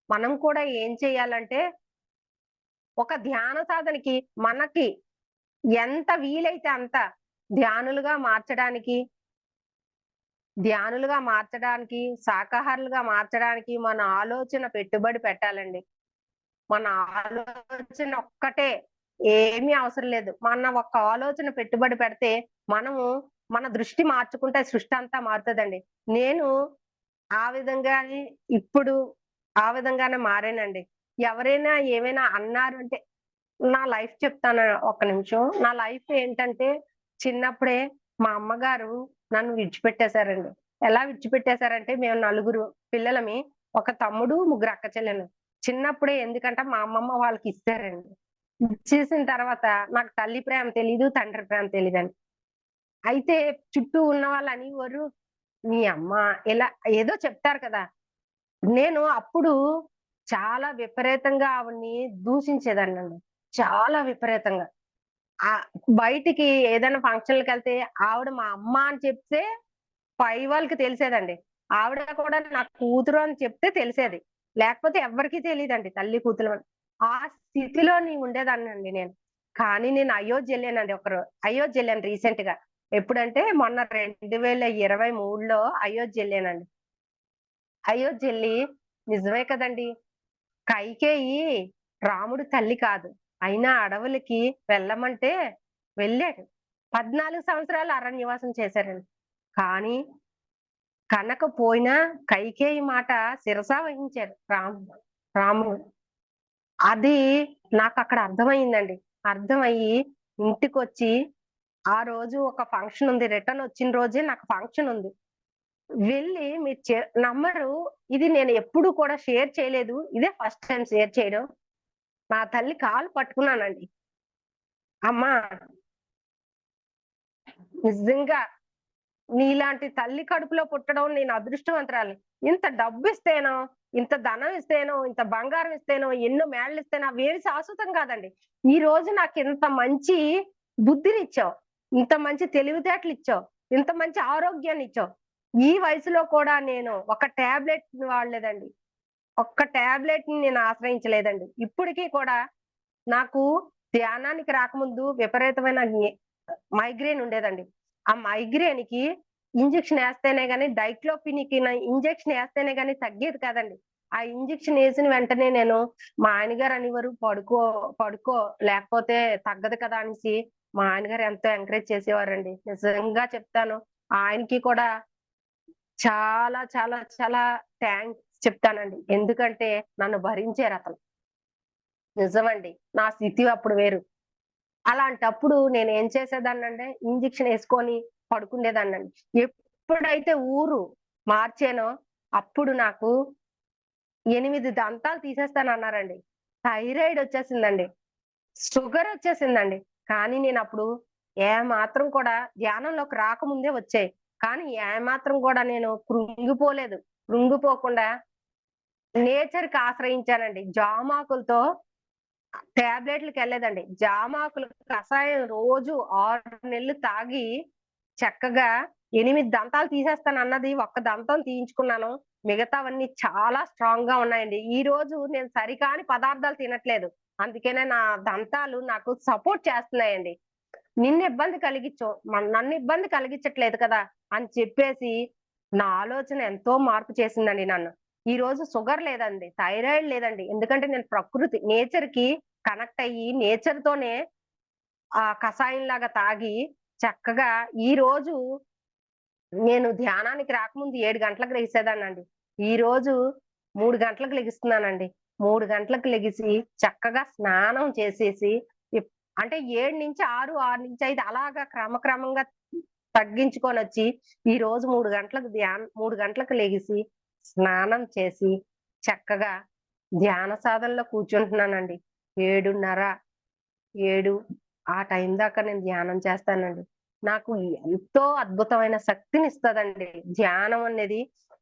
మనం కూడా ఏం చేయాలంటే ఒక ధ్యాన సాధనకి మనకి ఎంత వీలైతే అంత ధ్యానులుగా మార్చడానికి, శాకాహారులుగా మార్చడానికి మన ఆలోచన పెట్టుబడి పెట్టాలండి. మన ఆలోచన ఒక్కటే ఏమీ అవసరం లేదు. మన ఒక్క ఆలోచన పెట్టుబడి పెడితే మనము మన దృష్టి మార్చుకుంటే సృష్టి అంతా మారుతదండి. నేను ఆ విధంగానే ఇప్పుడు ఆ విధంగానే మారానండి. ఎవరైనా ఏమైనా అన్నారు అంటే నా లైఫ్ చెప్తాను ఒక్క నిమిషం. నా లైఫ్ ఏంటంటే చిన్నప్పుడే మా అమ్మగారు నన్ను విడిచిపెట్టేసారండి. ఎలా విడిచిపెట్టేసారంటే మేము నలుగురు పిల్లలమి. ఒక తమ్ముడు, ముగ్గురు అక్క చెల్లెలు. చిన్నప్పుడే ఎందుకంటే మా అమ్మమ్మ వాళ్ళకిచ్చారండి. ఇచ్చేసిన తర్వాత నాకు తల్లి ప్రేమ తెలీదు, తండ్రి ప్రేమ తెలీదండి. అయితే చుట్టూ ఉన్న వాళ్ళు అనేవారు, "మీ అమ్మ" ఇలా ఏదో చెప్తారు కదా! నేను అప్పుడు చాలా విపరీతంగా ఆవిడని దూషించేదాన్నండి. చాలా విపరీతంగా. ఆహ్, బయటికి ఏదైనా ఫంక్షన్‌లకెళ్తే ఆవిడ మా అమ్మ అని చెప్తే పై వాళ్ళకి తెలిసేదండి. ఆవిడ కూడా నా కూతురు అని చెప్తే తెలిసేది. లేకపోతే ఎవ్వరికీ తెలీదండి తల్లి, కూతురు. ఆ స్థితిలోని ఉండేదాన్నండి నేను. కానీ నేను అయోధ్యెళ్ళానండి అయోధ్యెళ్ళాను రీసెంట్‌గా. ఎప్పుడంటే మొన్న 2023లో అయోధ్యెళ్ళానండి. అయోధ్యెళ్ళి నిజమే కదండీ! కైకేయి రాముడి తల్లి కాదు. అయినా అడవులకి వెళ్ళమంటే వెళ్ళాడు. 14 సంవత్సరాలు అరణ్యవాసం చేశారండి. కానీ కనకపోయినా కైకేయి మాట శిరస వహించాడు రాముడు. అది నాకక్కడ అర్థమయిందండి. అర్థమయ్యి ఇంటికొచ్చి ఆ రోజు ఒక ఫంక్షన్ ఉంది. రిటర్న్ వచ్చిన రోజే నాకు ఫంక్షన్ ఉంది. వెళ్ళి మీరు నమ్మరు, ఇది నేను ఎప్పుడు కూడా షేర్ చేయలేదు. ఇదే ఫస్ట్ టైమ్ షేర్ చేయడం. నా తల్లి కాలు పట్టుకున్నానండి. అమ్మా, నిజంగా నీలాంటి తల్లి కడుపులో పుట్టడం నేను అదృష్టవంతురాలిని. ఇంత డబ్బిస్తేనో, ఇంత ధనం ఇస్తేనో, ఇంత బంగారం ఇస్తేనో, ఎన్నో మేడలిస్తేనో అవేవి శాశ్వతం కాదండి. ఈ రోజు నాకింత మంచి బుద్ధినిచ్చావు. ఇంత మంచి తెలివితేటలిచ్చావు. ఇంత మంచి ఆరోగ్యాన్నిచ్చావు. ఈ వయసులో కూడా నేను ఒక టాబ్లెట్ వాడలేదండి. ఒక్క టాబ్లెట్‌ని నేను ఆశ్రయించలేదండి. ఇప్పటికి కూడా నాకు ధ్యానానికి రాకముందు విపరీతమైన మైగ్రేన్ ఉండేదండి. ఆ మైగ్రేన్‌కి ఇంజెక్షన్ ఏస్తేనే గాని డైక్లోఫినిక్ ఇంజెక్షన్ ఏస్తేనే గాని తగ్గేది కాదండి. ఆ ఇంజెక్షన్ ఏసిన వెంటనే నేను మా ఆయనగారు అనేవారు, "పడుకో, పడుకో లేకపోతే తగ్గదు కదా!" అనేసి మా ఆయనగారు ఎంతో ఎంకరేజ్ చేసేవారండి. నిజంగా చెప్తాను. ఆయనకి కూడా చాలా చాలా చాలా థాంక్స్ చెప్తానండి. ఎందుకంటే నన్ను భరించారతను. నిజమండి. నా స్థితి అప్పుడు వేరు. అలాంటప్పుడు నేనేం చేసేదాన్నంటే ఇంజెక్షన్ యేసుకొని పడుకునేదాన్నండి. ఎప్పుడైతే ఊరు మార్చానో అప్పుడు నాకు 8 దంతాలు తీసేస్తానన్నారండి. థైరాయిడ్ వచ్చేసిందండి. షుగర్ వచ్చేసిందండి. కానీ నేనప్పుడు ఏమాత్రం కూడా ధ్యానంలోకి రాకముందే వచ్చాయి. కానీ ఏమాత్రం కూడా నేను కృంగిపోలేదు. కృంగిపోకుండా నేచర్‌కి ఆశ్రయించానండి. జామాకులతో టాబ్లెట్‌లకెళ్ళలేదండి. జామాకులు కషాయం రోజు 6 నెలలు తాగి చక్కగా 8 దంతాలు తీసేస్తానన్నది ఒక్క దంతం తీయించుకున్నాను. మిగతావన్నీ చాలా స్ట్రాంగ్‌గా ఉన్నాయండి. ఈరోజు నేను సరికాని పదార్థాలు తినట్లేదు. అందుకనే నా దంతాలు నాకు సపోర్ట్ చేస్తున్నాయండి. నిన్ను ఇబ్బంది కలిగించవు. నన్ను ఇబ్బంది కలిగించట్లేదు కదా! అని చెప్పేసి నా ఆలోచన ఎంతో మార్పు చేసిందండి నన్ను. ఈరోజు షుగర్ లేదండి. థైరాయిడ్ లేదండి. ఎందుకంటే నేను ప్రకృతి నేచర్‌కి కనెక్ట్ అయ్యి నేచర్‌తోనే కషాయంలాగా తాగి చక్కగా ఈరోజు నేను ధ్యానానికి రాకముందు 7 గంటలకు లెగిసేదాన్నండి. ఈరోజు 3 గంటలకు లెగిస్తున్నానండి. 3 గంటలకు లెగిసి చక్కగా స్నానం చేసేసి ఇప్ అంటే 7-6, 6-5 అలాగా క్రమక్రమంగా తగ్గించుకొనొచ్చి ఈరోజు 3 గంటలకు లెగిసి స్నానం చేసి చక్కగా ధ్యాన సాధనలో కూర్చుంటున్నానండి. 7:30, 7 ఆ టైం దాకా నేను ధ్యానం చేస్తానండి. నాకు ఎంతో అద్భుతమైన శక్తినిస్తదండి. ధ్యానం అనేది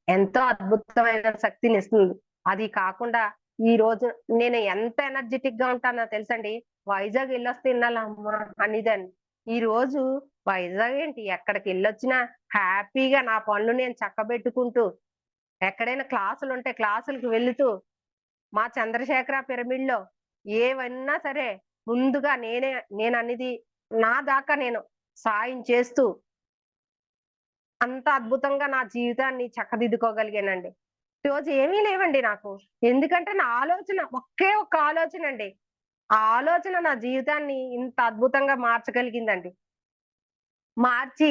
ఎంతో అద్భుతమైన శక్తినిస్తుంది. అది కాకుండా ఈరోజు నేను ఎంత ఎనర్జిటిక్‌గా ఉంటానో తెలుసండి. వైజాగ్ ఎళ్ళొస్తే ఇన్నాళ్ళమ్మా అనేదాన్ని. ఈరోజు వైజాగ్ ఏంటి ఎక్కడికెళ్ళొచ్చినా హ్యాపీగా నా పనులు నేను చక్కబెట్టుకుంటూ, ఎక్కడైనా క్లాసులుంటే క్లాసులకి వెళుతూ, మా చంద్రశేఖర పిరమిడ్‌లో ఏవన్నా సరే ముందుగా నేననేది నా దాకా నేను సాయం చేస్తూ అంత అద్భుతంగా నా జీవితాన్ని చక్కదిద్దుకోగలిగానండి. ఈరోజు ఏమీ లేవండి నాకు. ఎందుకంటే నా ఆలోచన ఒకే ఒక్క ఆలోచనండి. ఆ ఆలోచన నా జీవితాన్ని ఇంత అద్భుతంగా మార్చగలిగిందండి. మార్చి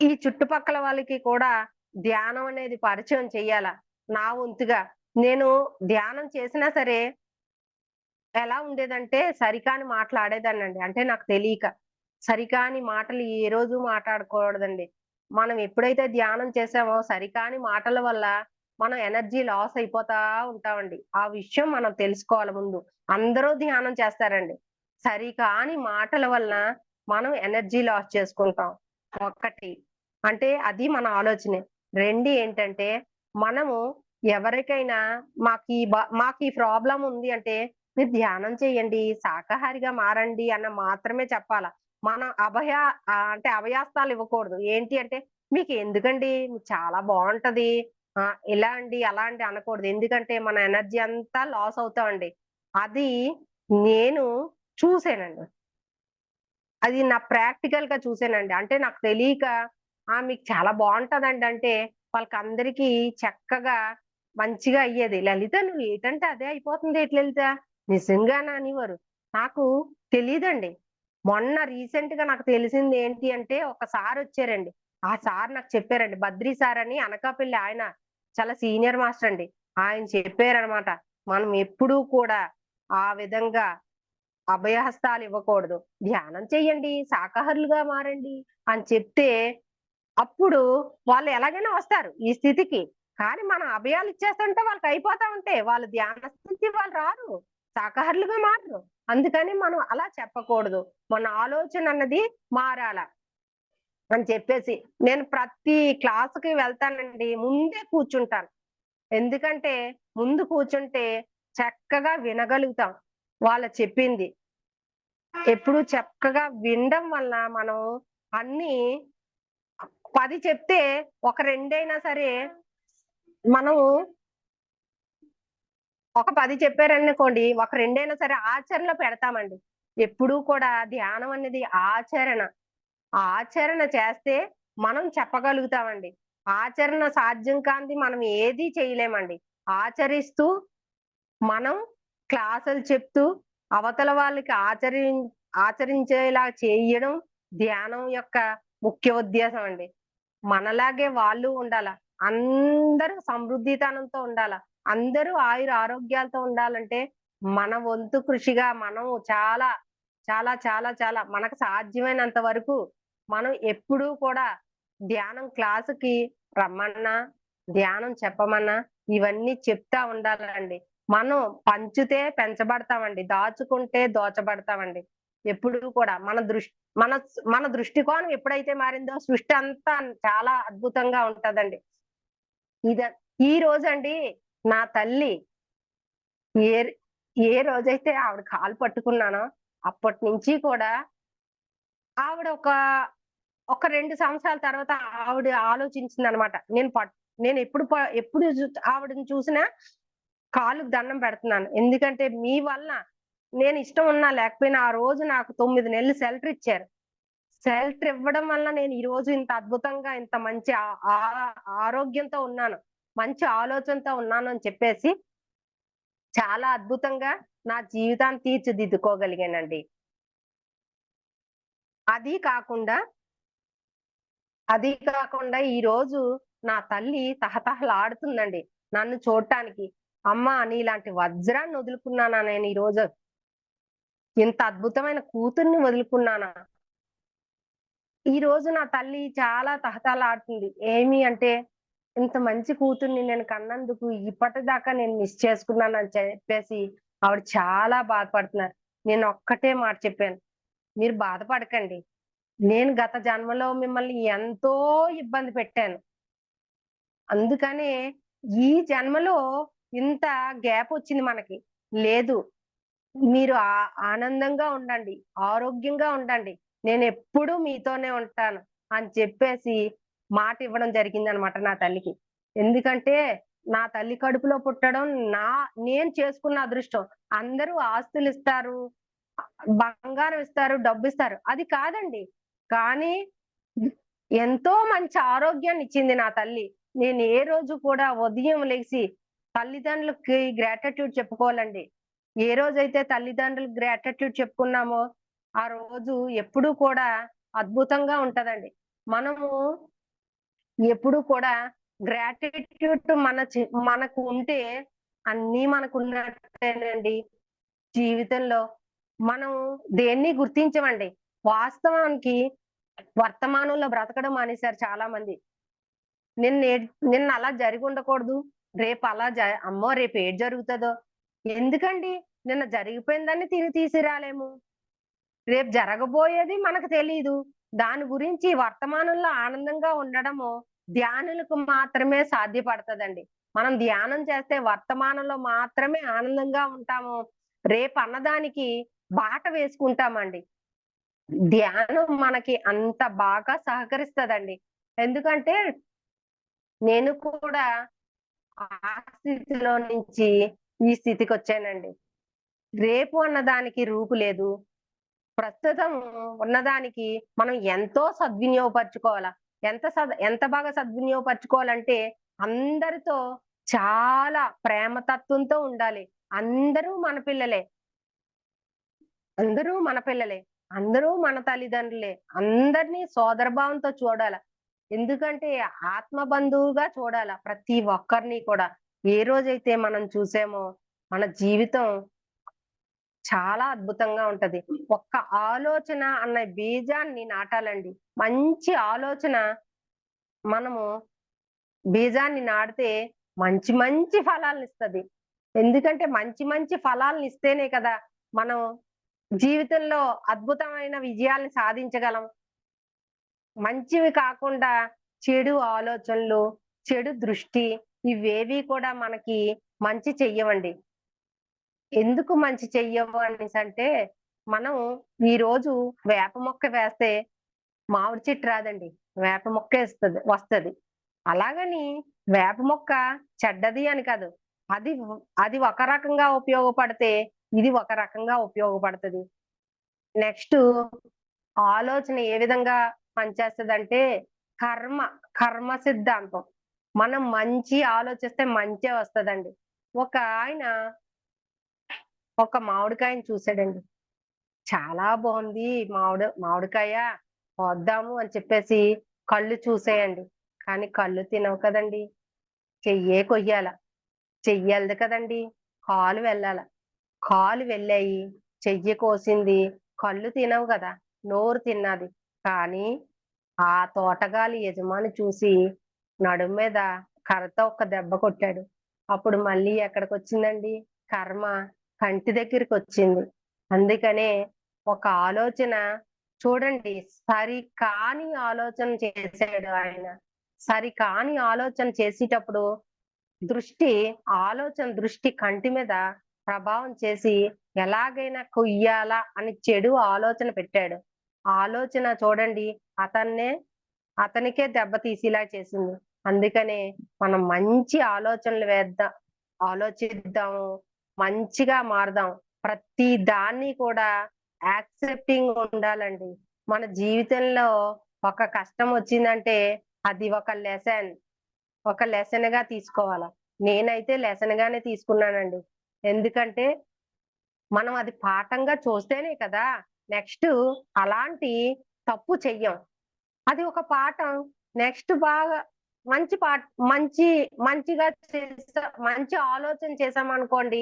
ఈ చుట్టుపక్కల వాళ్ళకి కూడా ధ్యానం అనేది పరిచయం చెయ్యాల. నా వంతుగా. నేను ధ్యానం చేసినా సరే ఎలా ఉండేదంటే సరికాని మాటలాడేదాన్నండి. అంటే నాకు తెలీక. సరికాని మాటలు ఏ రోజు మాట్లాడకూడదండి. మనం ఎప్పుడైతే ధ్యానం చేసామో సరికాని మాటల వల్ల మనం ఎనర్జీ లాస్ అయిపోతా ఉంటామండి. ఆ విషయం మనం తెలుసుకోవాలి ముందు. అందరూ ధ్యానం చేస్తారండి. సరికాని మాటల వలన మనం ఎనర్జీ లాస్ చేసుకుంటాం. ఒకటి. అంటే అది మన ఆలోచనే. 2 ఏంటంటే మనము ఎవరికైనా మాకీ ప్రాబ్లమ్ ఉంది అంటే మీరు ధ్యానం చేయండి, శాకాహారిగా మారండి అన్న మాత్రమే చెప్పాల. మనం అంటే అభయాస్తాలు ఇవ్వకూడదు. ఏంటి అంటే, "మీకెందుకండి? మీకు చాలా బావుంటది. ఇలా అండి, అలా అండి" అనకూడదు. ఎందుకంటే, మన ఎనర్జీ అంతా లాస్ అవుతామండి. అది నేను చూసానండి. అది నా ప్రాక్టికల్‌గా చూసానండి. అంటే నాకు తెలీక, మీకు చాలా బావుంటదండి" అంటే, వాళ్ళకందరికీ చక్కగా మంచిగా అయ్యేది. "లలిత నువ్వు ఏటంటే అదే అయిపోతుంది ఏటి లలిత? నిజంగానా?" అనేవారు. నాకు తెలీదండి. మొన్న రీసెంట్ గా నాకు తెలిసింది ఏంటి అంటే ఒక సార్ వచ్చారండి. ఆ సార్ నాకు చెప్పారండి. బద్రి సార్ అని అనకాపల్లి ఆయన చాలా సీనియర్ మాస్టర్ అండి. ఆయన చెప్పారనమాట. మనం ఎప్పుడూ కూడా ఆ విధంగా అభయహస్తాలు ఇవ్వకూడదు. ధ్యానం చెయ్యండి, శాకాహారులుగా మారండి అని చెప్తే అప్పుడు వాళ్ళు ఎలాగైనా వస్తారు ఈ స్థితికి. కానీ మనం అభయాలు ఇచ్చేస్తుంటే వాళ్ళకి అయిపోతా ఉంటే వాళ్ళు ధ్యాన స్థితి వాళ్ళు రారు. శాకాహారులుగా మారరు. అందుకని మనం అలా చెప్పకూడదు. మన ఆలోచన అన్నది మారాల అని చెప్పేసి నేను ప్రతి క్లాస్‌కి వెళ్తానండి. ముందే కూర్చుంటాను. ఎందుకంటే ముందు కూర్చుంటే చక్కగా వినగలుగుతాం వాళ్ళు చెప్పింది. ఎప్పుడు చక్కగా వినడం వల్ల మనం అన్నీ 10 చెప్తే ఒక రెండైనా సరే మనం ఒక 10 చెప్పారనుకోండి, ఒక రెండైనా సరే ఆచరణలో పెడతామండి. ఎప్పుడూ కూడా ధ్యానం అనేది ఆచరణ. ఆచరణ చేస్తే మనం చెప్పగలుగుతామండి. ఆచరణ సాధ్యం కానిది మనం ఏది చేయలేమండి. ఆచరిస్తూ మనం క్లాసులు చెప్తూ అవతల వాళ్ళకి ఆచరించేలా చేయడం ధ్యానం యొక్క ముఖ్య ఉద్దేశం అండి. మనలాగే వాళ్ళు ఉండాల. అందరూ సమృద్ధితనంతో ఉండాల. అందరూ ఆయురారోగ్యాలతో ఉండాలంటే, మన వంతు కృషిగా మనం చాలా, చాలా, చాలా, చాలా మనకు సాధ్యమైనంత వరకు మనం ఎప్పుడూ కూడా ధ్యానం క్లాస్‌కి రమ్మన్నా, ధ్యానం చెప్పమన్నా ఇవన్నీ చెప్తా ఉండాలండి. మనం పంచితే పెంచబడతామండి. దాచుకుంటే దోచబడతామండి. ఎప్పుడూ కూడా మన మన దృష్టికోణం ఎప్పుడైతే మారిందో సృష్టి అంతా చాలా అద్భుతంగా ఉంటదండి. ఇద ఈ రోజండి నా తల్లి ఏ ఏ రోజైతే ఆవిడ కాలు పట్టుకున్నానో అప్పటినుంచి కూడా ఆవిడ ఒక 2 సంవత్సరాల తర్వాత ఆవిడ ఆలోచించిందనమాట. నేను ఎప్పుడు ఆవిడని చూసినా కాళ్ళకి దండం పెడుతున్నాను. ఎందుకంటే మీ వల్ల నేను ఇష్టం ఉన్నా లేకపోయినా ఆ రోజు నాకు 9 నెలలు షెల్టర్ ఇచ్చారు. షెల్టర్ ఇవ్వడం వల్ల నేను ఈ రోజు ఇంత అద్భుతంగా ఇంత మంచి ఆ ఆ ఆరోగ్యంతో ఉన్నాను. మంచి ఆలోచనతో ఉన్నాను అని చెప్పేసి చాలా అద్భుతంగా నా జీవితాన్ని తీర్చిదిద్దుకోగలిగానండి. అది కాకుండా, అది కాకుండా ఈరోజు నా తల్లి తహతహలాడుతుందండి నన్ను చూడటానికి. అమ్మా! నీలాంటి వజ్రాన్ని వదులుకున్నానా నేను ఈరోజు? ఇంత అద్భుతమైన కూతుర్ని వదులుకున్నానా? ఈరోజు నా తల్లి చాలా తహతహలాడుతుంది. ఏమి అంటే, ఇంత మంచి కూతుర్ని నేను కన్నందుకు ఇప్పటిదాకా నేను మిస్ చేసుకున్నానని చెప్పేసి ఆవిడ చాలా బాధపడుతున్నారు. నేనొక్కటే మాట చెప్పాను. మీరు బాధపడకండి. నేను గత జన్మలో మిమ్మల్ని ఎంతో ఇబ్బంది పెట్టాను. అందుకనే ఈ జన్మలో ఇంత గ్యాపొచ్చింది మనకి. లేదు. మీరు ఆనందంగా ఉండండి. ఆరోగ్యంగా ఉండండి. నేనెప్పుడూ మీతోనే ఉంటాను అని చెప్పేసి మాట ఇవ్వడం జరిగిందనమాట నా తల్లికి. ఎందుకంటే నా తల్లి కడుపులో పుట్టడం నా నేను చేసుకున్న అదృష్టం. అందరూ ఆస్తులిస్తారు, బంగారం ఇస్తారు, డబ్బిస్తారు. అది కాదండి. కానీ ఎంతో మంచి ఆరోగ్యాన్నిచ్చింది నా తల్లి. నేను ఏ రోజు కూడా ఉదయం లెగిసి తల్లిదండ్రులకి గ్రాటిట్యూడ్ చెప్పుకోవాలండి. ఏ రోజైతే తల్లిదండ్రులకు గ్రాటిట్యూడ్ చెప్పుకున్నామో, ఆ రోజు ఎప్పుడూ కూడా అద్భుతంగా ఉంటదండి. మనము ఎప్పుడూ కూడా గ్రాటిట్యూడ్ మనకు ఉంటే అన్నీ మనకున్నట్టేనండి జీవితంలో. మనం దేన్ని గుర్తించమండి. వాస్తవానికి వర్తమానంలో బ్రతకడం మానేశారు చాలా మంది. నిన్న అలా జరిగి ఉండకూడదు. రేపు అలా అమ్మో! రేపు ఏటి జరుగుతదో? ఎందుకండి? నిన్న జరిగిపోయిందాన్ని తిరిగి తీసుకురాలేము. రేపు జరగబోయేది మనకు తెలీదు. దాని గురించి వర్తమానంలో ఆనందంగా ఉండడము ధ్యానులకు మాత్రమే సాధ్యపడతదండి. మనం ధ్యానం చేస్తే వర్తమానంలో మాత్రమే ఆనందంగా ఉంటాము. రేపు అన్నదానికి బాట వేసుకుంటామండి. ధ్యానం మనకి అంత బాగా సహకరిస్తదండి. ఎందుకంటే నేను కూడా ఆ స్థితిలో నుంచి ఈ స్థితికొచ్చానండి. రేపు అన్నదానికి రూపు లేదు. ప్రస్తుతం ఉన్నదానికి మనం ఎంతో సద్వినియోగపరుచుకోవాలా. ఎంత బాగా సద్వినియోగపరుచుకోవాలంటే అందరితో చాలా ప్రేమ తత్వంతో ఉండాలి. అందరూ మన పిల్లలే. అందరూ మన పిల్లలే. అందరూ మన తల్లిదండ్రులే. అందరినీ సోదరభావంతో చూడాల. ఎందుకంటే ఆత్మ బంధువుగా చూడాల ప్రతి ఒక్కరిని కూడా. ఏ రోజైతే మనం చూసామో మన జీవితం చాలా అద్భుతంగా ఉంటది. ఒక్క ఆలోచన అన్న బీజాన్ని నాటాలండి. మంచి ఆలోచన మనము బీజాన్ని నాటితే మంచి మంచి ఫలాలనిస్తది. ఎందుకంటే మంచి మంచి ఫలాలనిస్తేనే కదా మనం జీవితంలో అద్భుతమైన విజయాల్ని సాధించగలం. మంచివి కాకుండా చెడు ఆలోచనలు, చెడు దృష్టి ఇవేవి కూడా మనకి మంచి చెయ్యవండి. ఎందుకు మంచి చెయ్యవు అనేసంటే, మనం ఈరోజు వేప మొక్క వేస్తే మామిడి చెట్టు రాదండి. వేప మొక్కే వస్తది. అలాగని వేప మొక్క చెడ్డది అని కాదు. అది ఒక రకంగా ఉపయోగపడితే, ఇది ఒక రకంగా ఉపయోగపడతది. నెక్స్టు ఆలోచన ఏ విధంగా పనిచేస్తదంటే, కర్మ, కర్మ సిద్ధాంతం. మనం మంచి ఆలోచిస్తే మంచే వస్తదండి. ఒక ఆయన ఒక మామిడికాయని చూసాడండి. చాలా బావుంది మామిడికాయ కోద్దాము అని చెప్పేసి కళ్ళు చూసాయండి. కానీ కళ్ళు తినవు కదండీ! చెయ్యే కొయ్యాల. చెయ్యెళ్ళదు కదండీ! కాలు వెళ్ళాల. కాలు వెళ్ళాయి. చెయ్యి కోసింది. కళ్ళు తినవు గదా! నోరు తిన్నాది. కానీ ఆ తోటగాలి యజమాని చూసి నడుం మీద కర్రతో ఒక్క దెబ్బ కొట్టాడు. అప్పుడు మళ్ళీ ఎక్కడికొచ్చిందండి కర్మ కంటి దగ్గరికొచ్చింది. అందుకనే ఒక ఆలోచన చూడండి సరికాని ఆలోచన చేసాడు ఆయన. సరికాని ఆలోచన చేసేటప్పుడు దృష్టి దృష్టి కంటి మీద ప్రభావం చేసి ఎలాగైనా కొయ్యాలా అని చెడు ఆలోచన పెట్టాడు. ఆలోచన చూడండి అతన్నే అతనికే దెబ్బ తీసేలా చేసింది. అందుకనే మనం మంచి ఆలోచనలు ఆలోచిద్దాము. మంచిగా మారదాం. ప్రతి దాన్ని కూడా యాక్సెప్టింగ్ ఉండాలండి. మన జీవితంలో ఒక కష్టం వచ్చిందంటే అది ఒక లెసన్‌గా తీసుకోవాల. నేనైతే లెసన్‌గానే తీసుకున్నానండి. ఎందుకంటే మనం అది పాఠంగా చూస్తేనే కదా నెక్స్ట్ అలాంటి తప్పు చెయ్యం. అది ఒక పాఠం. నెక్స్ట్ బాగా మంచి పాట్ మంచి మంచిగా మంచి ఆలోచన చేశామనుకోండి,